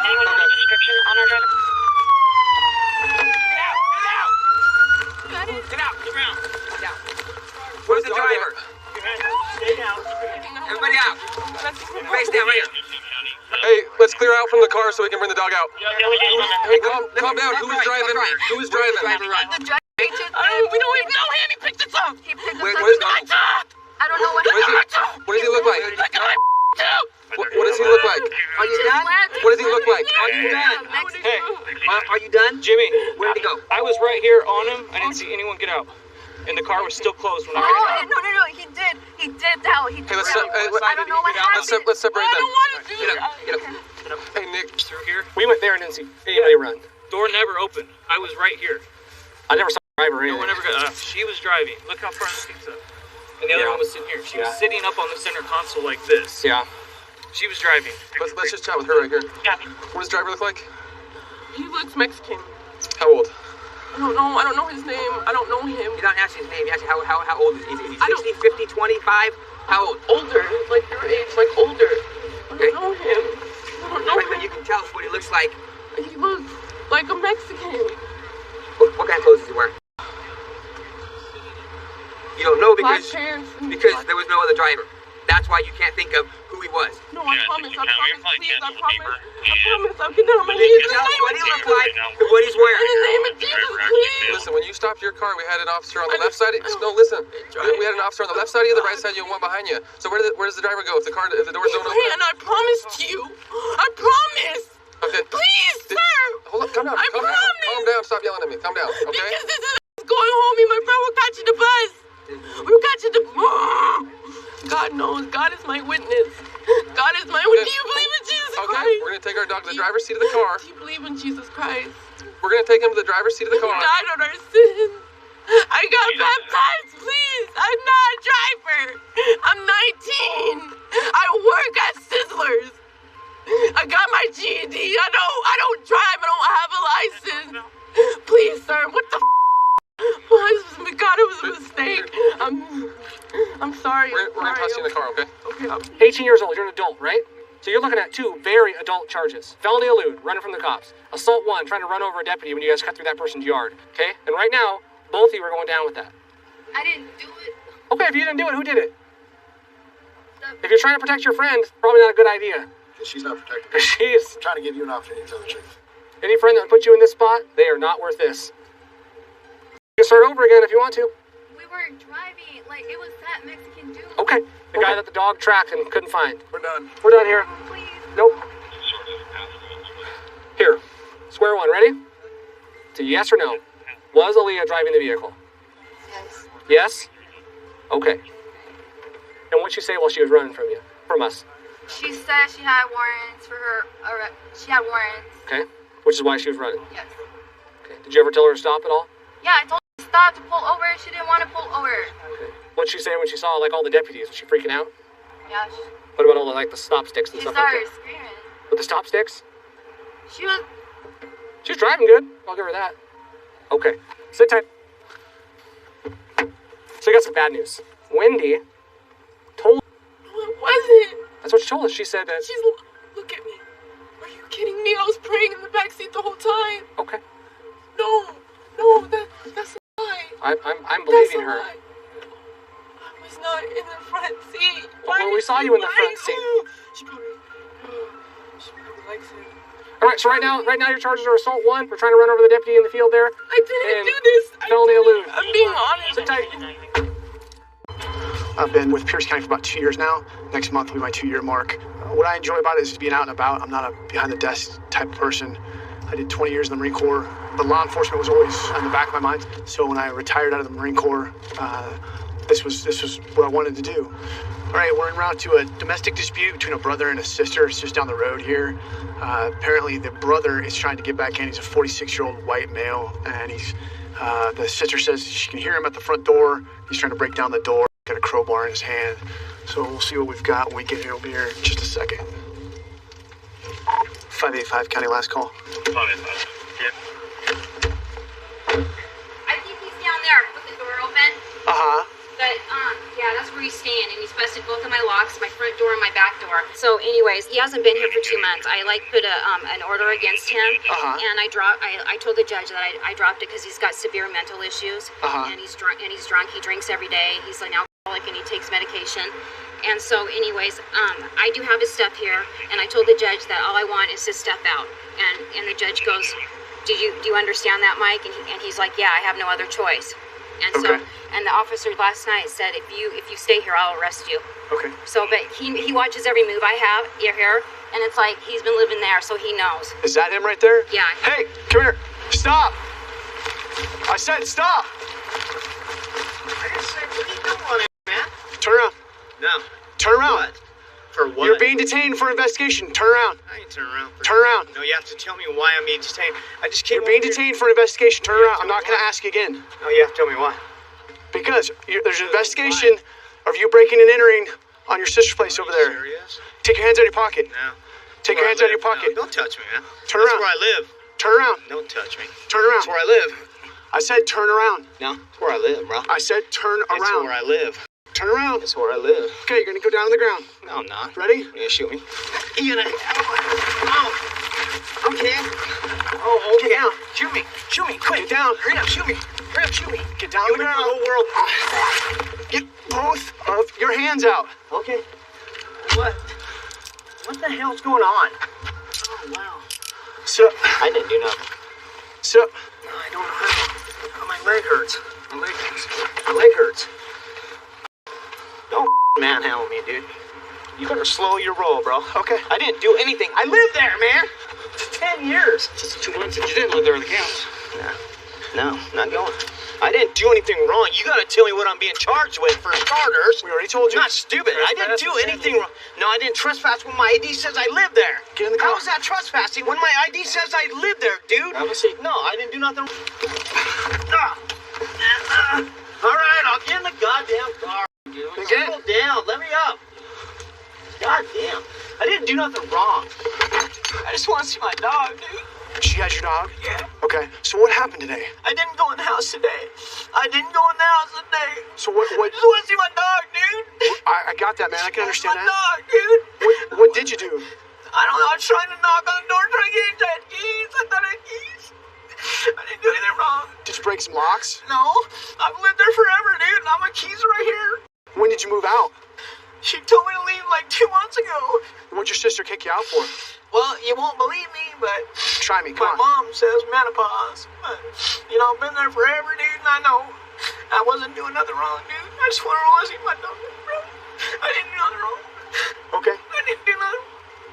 Anyone with a description on our driver? Get out, get around. Down. Where's the driver? Stay down. Everybody out. Face down right here. Hey, let's clear out from the car so we can bring the dog out. Hey, calm down. Who was driving? Who was driving? We don't even know him. He picked us up. What is I don't know what What does he look like? What does he look like? Are you done? What does he look like? Are you done? Hey, Are you done? Jimmy, Where'd he go? I was right here on him. I didn't see anyone get out. And the car was still closed when I got out. No, he did. He dipped out. He Hey, let's I don't know what happened. let's separate them. Get up. Hey, Nick. Through here. We went there and didn't see anybody run. Door never opened. I was right here. I never saw the driver either. No one ever got out. She was driving. Look how far the seat's up. And the other one was sitting here. She was sitting up on the center console like this. Yeah. She was driving. Let's just chat with her right here. What does the driver look like? He looks Mexican. How old? I don't know his name. I don't know him. You don't ask his name. You ask how old is he? Is he 60, 50, 25? How old? Older. Like your age. Like older. I don't know him. I don't know him. You can tell us what he looks like. He looks like a Mexican. What kind of clothes is he wearing? You don't know because there was no other driver. That's why you can't think of who he was. No, I promise, please, I promise, I'll get down on my knees. Tell us what he looks like and what he's wearing. In the name of Jesus, please. Listen, when you stopped your car, we had an officer on the left side. No, listen. We had an officer on the left side of you, the right side of you, and one behind you. So where does the driver go if the doors don't open? And I promised you. I promise. Okay. Please, sir. Hold up, calm down. Calm down. Stop yelling at me. Calm down, okay? Because this is going home. Me and my friend will catch the bus. We'll catch the God knows. God is my witness. God is my witness. Do you believe in Jesus Christ? Okay, we're going to take our dog to the driver's seat of the car. Do you believe in Jesus Christ? We're going to take him to the driver's seat of the car. He died on our sins. I got baptized, please. I'm not a driver. I'm 19. I work at Sizzlers. I got my GED. I don't drive. I don't have a license. Please, sir. What the God, it was a mistake. I'm sorry. We're going to toss you in the car, okay? Okay. 18 years old. You're an adult, right? So you're looking at 2 very adult charges. Felony elude, running from the cops. Assault 1, trying to run over a deputy when you guys cut through that person's yard. Okay? And right now, both of you are going down with that. I didn't do it. Okay, if you didn't do it, who did it? If you're trying to protect your friend, probably not a good idea. Because she's not protected. She's trying to give you an opportunity to tell the truth. Any friend that would put you in this spot, they are not worth this. You can start over again if you want to. We were driving, like, it was that Mexican dude. Okay. The guy that the dog tracked and couldn't find. We're done. We're done here. Please. Nope. Here. Square one. Ready? So yes or no? Was Aaliyah driving the vehicle? Yes. Yes? Okay. And what'd she say while she was running from you? From us? She said she had warrants for her arrest. She had warrants. Okay. Which is why she was running? Yes. Okay. Did you ever tell her to stop at all? Yeah, I told her to stop to pull over. She didn't want to pull over. Okay. What'd she say when she saw, like, all the deputies? Was she freaking out? Yeah. What about all the, like, the stop sticks and She stuff like started that? screaming. With the stop sticks? She was. She's driving good. I'll give her that. Okay. Sit tight. So I got some bad news. Wendy told... What was it? That's what she told us. She said that... Look at me. Are you kidding me? I was praying in the backseat the whole time. Okay. No, that's a lie. I'm believing her. Lie. I was not in the front seat. Well, we saw you in the front seat. She probably likes it. All right, so right now your charges are assault 1 for trying to run over the deputy in the field there. I didn't do this. Felony elude. I'm being honest. Sit tight. I've been with Pierce County for about 2 years now. Next month will be my 2-year mark. What I enjoy about it is just being out and about. I'm not a behind-the-desk type of person. I did 20 years in the Marine Corps, but law enforcement was always in the back of my mind. So when I retired out of the Marine Corps, this was what I wanted to do. All right, we're en route to a domestic dispute between a brother and a sister. It's just down the road here. Apparently, the brother is trying to get back in. He's a 46-year-old white male, and the sister says she can hear him at the front door. He's trying to break down the door. Got a crowbar in his hand. So we'll see what we've got when we get here. We'll be here in just a second. 585 County last call. 585. Yep. I think he's down there with the door open. Uh-huh. But, yeah, that's where he's staying, and he's busted both of my locks, my front door and my back door. So, anyways, he hasn't been here for 2 months. I, put an order against him, and I told the judge that I dropped it because he's got severe mental issues, and he's drunk, he drinks every day, he's an alcoholic, and he takes medication. And so, anyways, I do have his stuff here, and I told the judge that all I want is his stuff out. And the judge goes, do you understand that, Mike? And he's like, yeah, I have no other choice. And so, and the officer last night said, if you stay here, I'll arrest you. Okay. So, but he watches every move I have here, and it's like he's been living there, so he knows. Is that him right there? Yeah. Hey, come here. Stop. I said stop. I just said, what are you doing, man? Turn around. No. Turn around. What? For what? You're being detained for investigation. Turn around. I ain't turn around. Turn around. No, you have to tell me why I'm being detained. I just came. You're being detained for investigation. Turn around. I'm not going to ask again. No, you have to tell me why. Because there's an investigation of you breaking and entering on your sister's place over there. Serious? Take your hands out of your pocket. No. Take your hands out of your pocket. No, don't touch me, man. Turn That's around. where I live. Turn around. Don't touch me. Turn around. That's where I live. I said turn around. No, that's where I live, bro. I said turn around. That's where I live. Turn around. That's where I live. Okay, you're gonna go down on the ground. No, I'm not. Ready? You're gonna shoot me. You're gonna. Oh. Okay. Oh, okay. Get down. Shoot me. Shoot me. Quick. Get down. Hurry up. Shoot me. Hurry up. Shoot me. Get down on the ground. The whole world. Get both of your hands out. Okay. What the hell's going on? Oh, wow. Sit up. I didn't do nothing. Sit up. No, I don't know how. My leg hurts. My leg hurts. My leg hurts. Don't manhandle me, dude. You better slow your roll, bro. Okay. I didn't do anything. I lived there, man. It's 10 years. Just 2 months that you didn't live there with the counts. No, not going. I didn't do anything wrong. You gotta tell me what I'm being charged with for starters. We already told you. Not stupid. I didn't do anything wrong. No, I didn't trespass when my ID says I live there. Get in the car. How is that trespassing when my ID says I live there, dude? Have a seat. No, I didn't do nothing. All right, I'll get in the goddamn car. Dude. Settle down. Let me up. God damn. I didn't do nothing wrong. I just want to see my dog, dude. She has your dog? Yeah. Okay. Okay, so what happened today? I didn't go in the house today. I didn't go in the house today. So what? I just want to see my dog, dude. I got that, man. I can understand my that. dog, dude. What did you do? I don't know. I was trying to knock on the door, trying to get that keys. I thought I had keys. I didn't do anything wrong. Did you break some locks? No, I've lived there forever, dude. Now my keys are right here. When did you move out? She told me to leave like 2 months ago. What'd your sister kick you out for? Well, you won't believe me, but try me. Come my mom says menopause. But, you know, I've been there forever, dude, and I know I wasn't doing nothing wrong, dude. I just want to see my dog, bro. I didn't do nothing wrong. Okay. I didn't do nothing.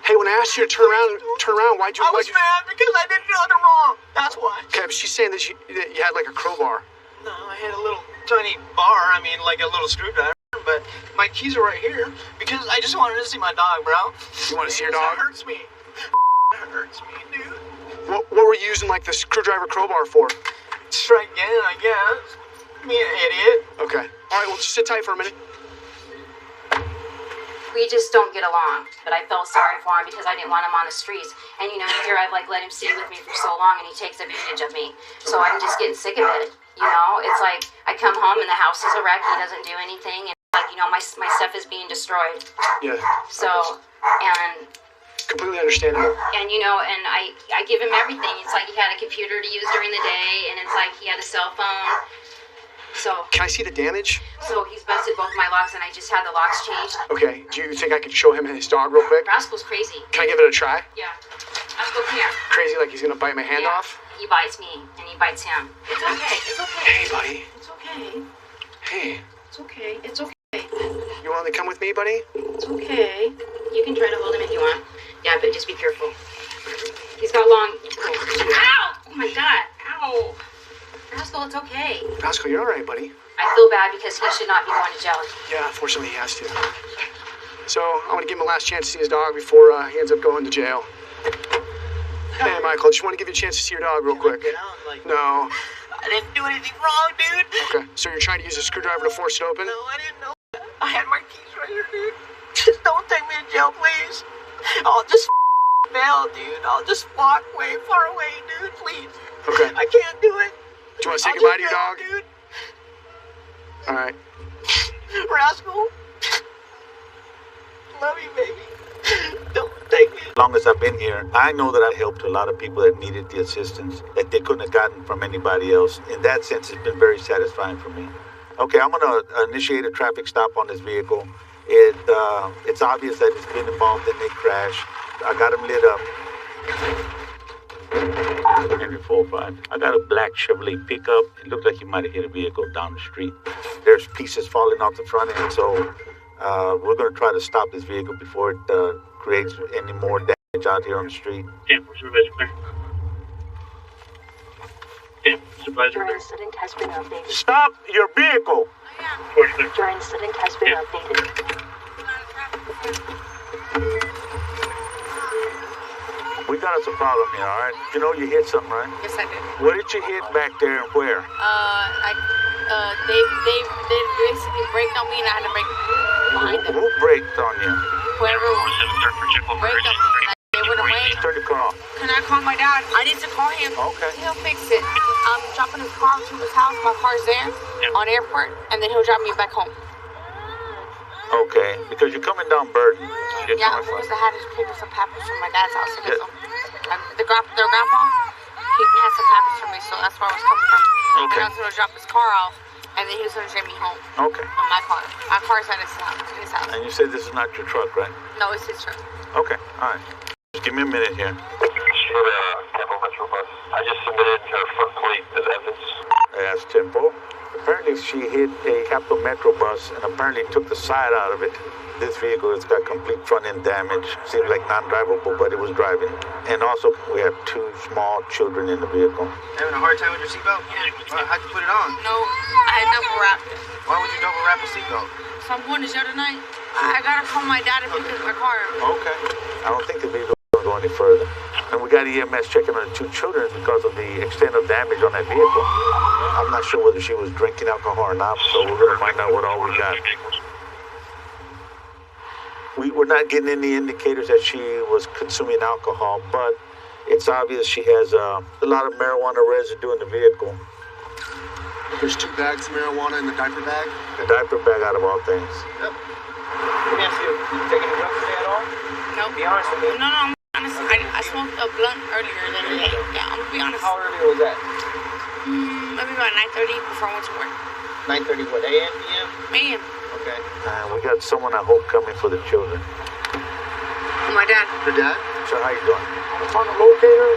Hey, when I asked you to turn around, why'd you? I was mad because I didn't do nothing wrong. That's why. Okay, but she's saying that you had like a crowbar. No, I had a little tiny bar. I mean, like a little screwdriver. But my keys are right here because I just wanted to see my dog, bro. You want to see your dog? It hurts me. It hurts me, dude. What were you using like the screwdriver crowbar for? Try again, I guess. Me an idiot. Okay. All right, well, just sit tight for a minute. We just don't get along, but I felt sorry for him because I didn't want him on the streets. And you know, here I've like let him stay with me for so long, and he takes advantage of me. So I'm just getting sick of it. You know, it's like I come home and the house is a wreck. He doesn't do anything, and like you know, my stuff is being destroyed. Yeah. So and. Completely understandable. And you know, and I give him everything. It's like he had a computer to use during the day, and it's like he had a cell phone. So can I see the damage? So he's busted both my locks, and I just had the locks changed. Okay. Do you think I could show him his dog real quick? Rascal's crazy. Can I give it a try? Yeah. Rascal, come here. Crazy, like he's gonna bite my hand off? He bites me, and he bites him. It's okay. It's okay. Hey, buddy. It's okay. Hey. It's okay. It's okay. You want to come with me, buddy? It's okay. You can try to hold him if you want. Yeah, but just be careful. He's got long. Ow! Oh my God! Ow! Rascal, it's okay. Rascal, you're all right, buddy. I feel bad because he should not be going to jail. Yeah, unfortunately he has to. So I'm gonna give him a last chance to see his dog before he ends up going to jail. Hey, Michael, just want to give you a chance to see your dog real quick. No. I didn't do anything wrong, dude. Okay, so you're trying to use a screwdriver to force it open? No, I didn't know that. I had my keys right here, dude. Just don't take me to jail, please. I'll just bail, dude. I'll just walk way far away, dude, please. Okay. I can't do it. Do you want to say goodbye to your dog? Dude. All right. Rascal. Love you, baby. Don't take me. As long as I've been here, I know that I helped a lot of people that needed the assistance that they couldn't have gotten from anybody else. In that sense, it's been very satisfying for me. Okay, I'm going to initiate a traffic stop on this vehicle. It's obvious that it's been involved in a crash. I got him lit up. Henry 45. I got a black Chevrolet pickup. It looked like he might have hit a vehicle down the street. There's pieces falling off the front end, so we're going to try to stop this vehicle before it creates any more damage out here on the street. Yeah, supervisor clear. Yeah, supervisor Your clear. incident has been updated. Stop your vehicle! Force clear. Your incident has been updated. We got us a problem here, all right? You know you hit something, right? Yes, I did. What did you hit back there and where? They basically braked on me and I had to brake behind them. Who braked on you? Whoever braked on me, they went away. Turn the car off. Can I call my dad? I need to call him. Okay. He'll fix it. I'm dropping his car to his house. My car's there on airport, and then he'll drive me back home. Okay, because you're coming down Burton. Yeah, because I had to pick up some package from my dad's house. And their grandpa, he had some package for me, so that's where I was coming from. Okay. And I was going to drop his car off, and then he was going to drive me home. Okay. On my car. My car's at his house. And you said this is not your truck, right? No, it's his truck. Okay, all right. Just give me a minute here. Tempo Metro Bus. I just submitted her front plate as evidence. Asked Tempo. Apparently she hit a Capital Metro bus and apparently took the side out of it. This vehicle has got complete front end damage. Seems like non-drivable, but it was driving. And also, we have 2 small children in the vehicle. Having a hard time with your seatbelt? Yeah. How'd you put it on? No, I had double wrapped it. Why would you double wrap a seatbelt? So I'm going to jail tonight. I gotta call my dad if he gets my car. Okay. I don't think the vehicle will go any further. And we got EMS checking on the 2 children because of the extent of damage on that vehicle. I'm not sure whether she was drinking alcohol or not, so we're going to find out what all we got. We're not getting any indicators that she was consuming alcohol, but It's obvious she has a lot of marijuana residue in the vehicle. There's 2 bags of marijuana in the diaper bag? The diaper bag out of all things. Yep. Let me ask you, you taking any drugs today at all? No. Be honest with me. No, I'm honest. I smoked a blunt earlier than today. Yeah, I'm gonna be honest. How early was that? Maybe about 9:30 before I went to work. 9:30 what, a.m., p.m.? A.m. Okay. We got someone I hope coming for the children. My dad. Your dad? Sir, how you doing? I found a locator.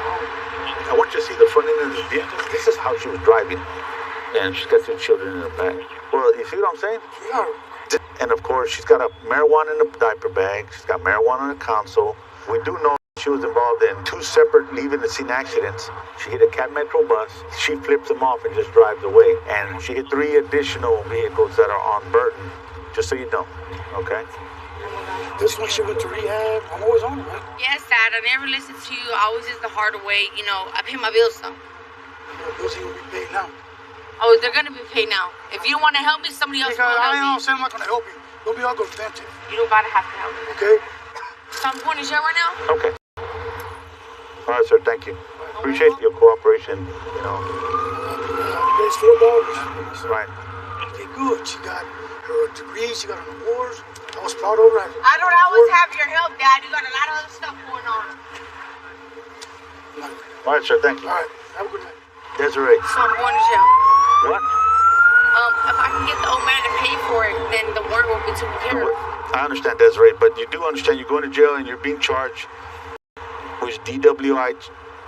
I want you to see the front end of the vehicle. This is how she was driving. And she's got 2 children in her back. Well, you see what I'm saying? Yeah. And of course, she's got a marijuana in the diaper bag. She's got marijuana in the console. We do know she was involved in 2 separate leaving the scene accidents. She hit a Cat Metro bus. She flips them off and just drives away. And she hit 3 additional vehicles that are on Burton. Just so you know, okay? This one she went to rehab. I'm always on it, right? Yes, Dad. I never listened to you. I always did the harder way. You know, I pay my bills though. Your bills ain't gonna be paid now. Oh, they're gonna be paid now. If you don't want to help me, somebody else will help I ain't me. saying I'm not gonna help you. Don't be all good defensive. You don't gotta have to help me. Okay? So I'm going to jail right now? Okay. All right, sir. Thank you. Appreciate your cooperation. You know. You guys feel about it? Right. Okay, good. She got her degree. She got her awards. I was proud of her. I don't always have your help, Dad. You got a lot of other stuff going on. All right, sir. Thank you. All right. Have a good night. Desiree. So I'm going to jail. What? If I can get the old man to pay for it, then the work will be taken care of. I understand, Desiree, but you do understand you're going to jail and you're being charged with DWI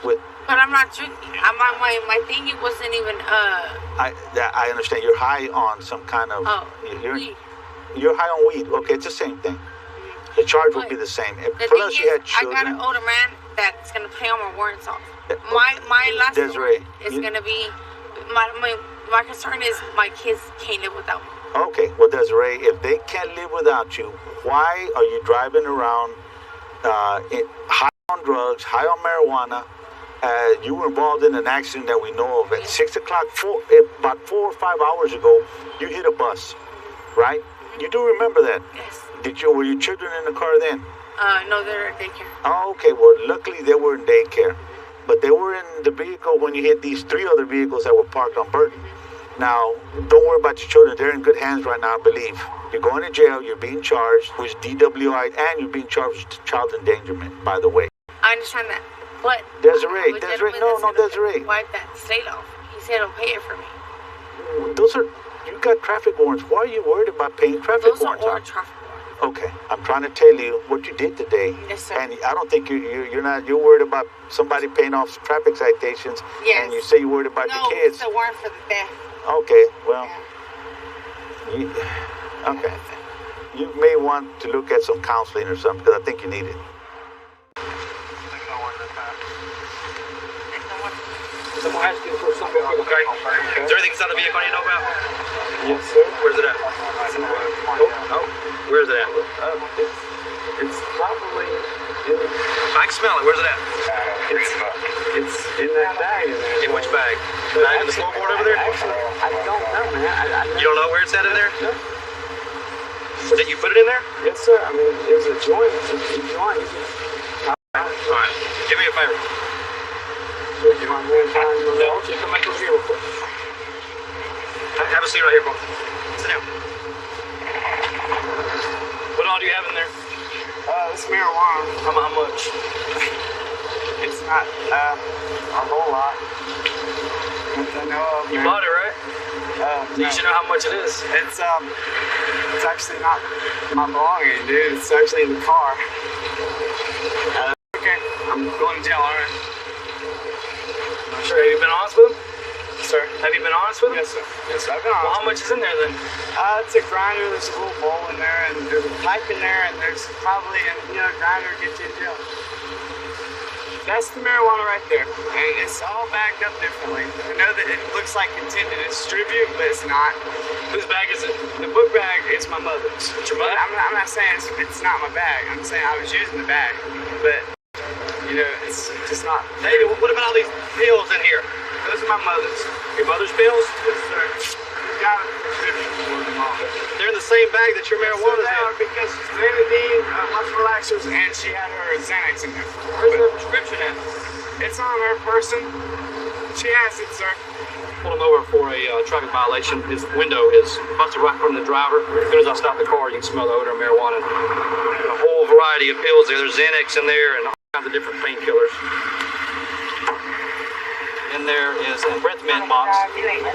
with... But I'm not drinking. My thing, it wasn't even, I understand you're high on some kind of... weed. You're high on weed. Okay, it's the same thing. The charge will be the same. The Plus, thing you is, had children. I got an older man that's going to pay all my warrants off. My last Desiree, is going to be... My concern is my kids can't live without me. Okay, well, Desiree, if they can't live without you, why are you driving around high on drugs, high on marijuana? You were involved in an accident that we know of at 6 o'clock, about 4 or 5 hours ago. You hit a bus, right? You do remember that? Yes. Were your children in the car then? No, they're at daycare. Oh, okay. Well, luckily they were in daycare. But they were in the vehicle when you hit these 3 other vehicles that were parked on Burton. Now, don't worry about your children. They're in good hands right now, I believe. You're going to jail. You're being charged with DWI, and you're being charged with child endangerment, by the way. I understand that. But Desiree, no, Desiree. Wipe that slate off. He said he'll pay it for me. Those are, you got traffic warrants. Why are you worried about paying traffic warrants? Those are traffic warrants. Okay, I'm trying to tell you what you did today. Yes, sir. And I don't think you're worried about somebody paying off traffic citations. Yes. And you say you're worried about the kids. No, it's a warrant for the theft. Okay, well, okay. You may want to look at some counseling or something, because I think you need it. Someone has to for something, okay? Is there anything inside the vehicle you know about? Yes, sir. Where's it at? Oh, where's it at? It's probably in... I can smell it. Where's it at? It's in that bag in there. In which bag? The bag in the floorboard over there? Actually, I don't know, man. You don't know where it's at in there? No. Did you put it in there? Yes, sir. I mean, it was a joint. All right. Do me a favor. You mind one time? No, you come back over here real quick. Have a seat right here, bro. Sit down. What all do you have in there? It's marijuana. How much? It's not a whole lot. I know of, you bought it, right? You should know how much it is. It's actually not my belonging, dude. It's actually in the car. Okay, I'm going to jail, alright? Sure, have you been honest with him? Sir? Have you been honest with him? Yes, sir. Yes, sir. I've been honest. Well, how much is in there then? It's a grinder, there's a little bowl in there, and there's a pipe in there, and there's probably a grinder to get you in jail. That's the marijuana right there, and it's all bagged up differently. I know that it looks like intended to distribute, but it's not. Whose bag is it? The book bag is my mother's. It's your mother? I'm not saying it's not my bag. I'm saying I was using the bag, but it's just not. David, what about all these pills in here? Those are my mother's. Your mother's pills? Yes, sir. She's got a prescription for them all. They're in the same bag that your marijuana's in. Because she's Xanadine, muscle relaxers, and she had her Xanax in there. Where's her prescription at? It's on her person. She has it, sir. Pulled him over for a traffic violation. His window is busted right in front of the driver. As soon as I stop the car, you can smell the odor of marijuana. A whole variety of pills there. There's Xanax in there and all kinds of different painkillers. In there is a breath mint box.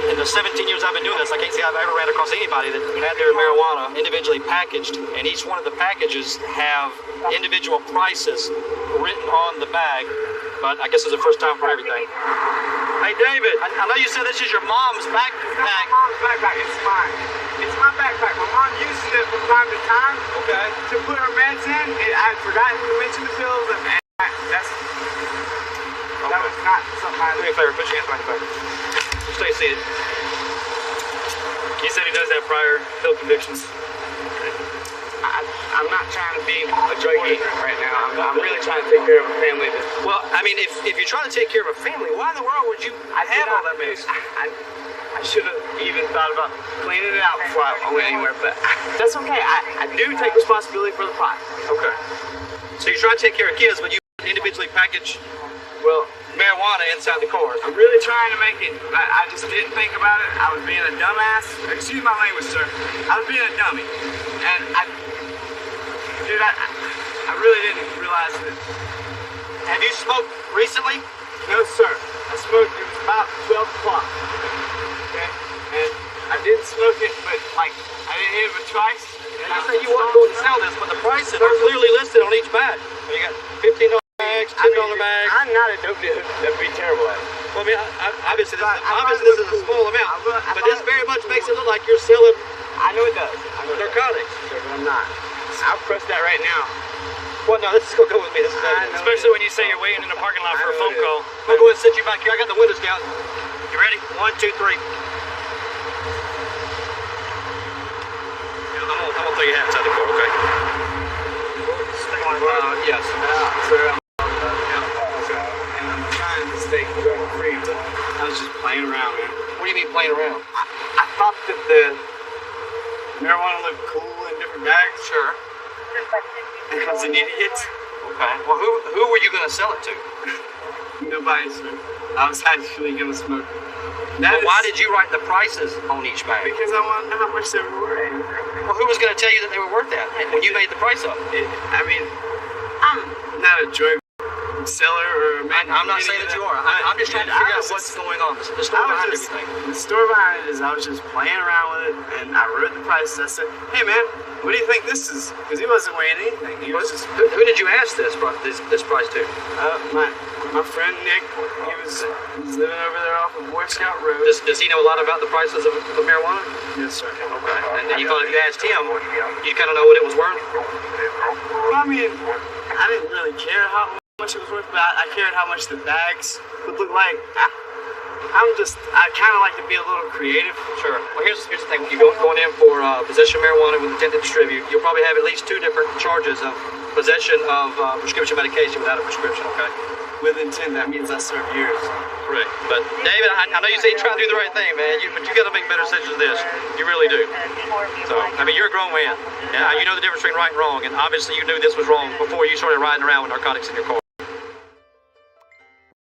In the 17 years I've been doing this, I can't say I've ever ran across anybody that had their marijuana individually packaged, and each one of the packages have individual prices written on the bag, but I guess it's the first time for everything. Hey, David, I know you said this is your mom's backpack. It's my mom's backpack. It's mine. It's my backpack. My mom uses it from time to time to put her meds in. I forgot to mention the pills, and that was not something I... Do me a favor, put your hands behind your back. Stay seated. He said he does have prior pill convictions. I'm not trying to be a druggie right now. I'm really trying to take care of a family. Well, I mean, if you're trying to take care of a family, why in the world would you have all that mess? I should have even thought about cleaning it out before I went anywhere, but that's okay. I do take responsibility for the pot. Okay. So you're trying to take care of kids, but you individually package, well, marijuana inside the car. I'm really trying to make it. I just didn't think about it. I was being a dumbass. Excuse my language, sir. I was being a dummy. And I really didn't realize it. Have you smoked recently? No, sir. I smoked, it was about 12 o'clock. Okay? And I didn't smoke it, but like, I didn't hit it but twice. And you said you weren't going to sell this, but the prices are clearly listed on each bag. You got $15 bags, $10 bags. I'm not a dope dealer. That'd be terrible at it. Well, I mean, obviously this is a small amount, but this very much makes it look like you're selling. I know it does. Narcotics. Sure, but I'm not. I'll press that right now. Well, no, this is going to go with me. This is especially when you say you're waiting in a parking lot for a phone call. I'll go ahead and sit you back here. I got the windows down. You ready? 1, 2, 3. I'm going to throw your hat inside the car, okay? Yes. Sir, I'm trying to stay drug-free, but I was just playing around, man. What do you mean playing around? I thought that the marijuana looked cool in different bags. Sure. I was an idiot. Okay. Well, who were you going to sell it to? Nobody, sir. I was actually going to smoke. Why did you write the prices on each bag? Because I wanted to know how much they were worth. Well, who was going to tell you that they were worth that when you made the price up? I mean, I'm not a drug seller or... I'm not saying that you are. I'm just trying to figure out what's going on. The story behind everything. The story behind it is I was just playing around with it, and I wrote the prices. I said, hey, man, what do you think this is? Because he wasn't weighing anything. He was just... Who did you ask this price to? My friend Nick. He was living over there off of Boy Scout Road. Does he know a lot about the prices of marijuana? Yes, sir. Okay. And then you thought if you asked him, you kind of know what it was worth? Well, I mean, I didn't really care how much it was worth, but I cared how much the bags would look like. I kind of like to be a little creative. Sure. Well, here's the thing. When you're going in for possession of marijuana with intent to distribute, you'll probably have at least 2 different charges of possession of prescription medication without a prescription, okay? With intent, that means I serve years. Correct. But, David, I know you say you're trying to do the right thing, man, but you got to make better decisions than this. You really do. So, I mean, you're a grown man. And you know the difference between right and wrong, and obviously you knew this was wrong before you started riding around with narcotics in your car.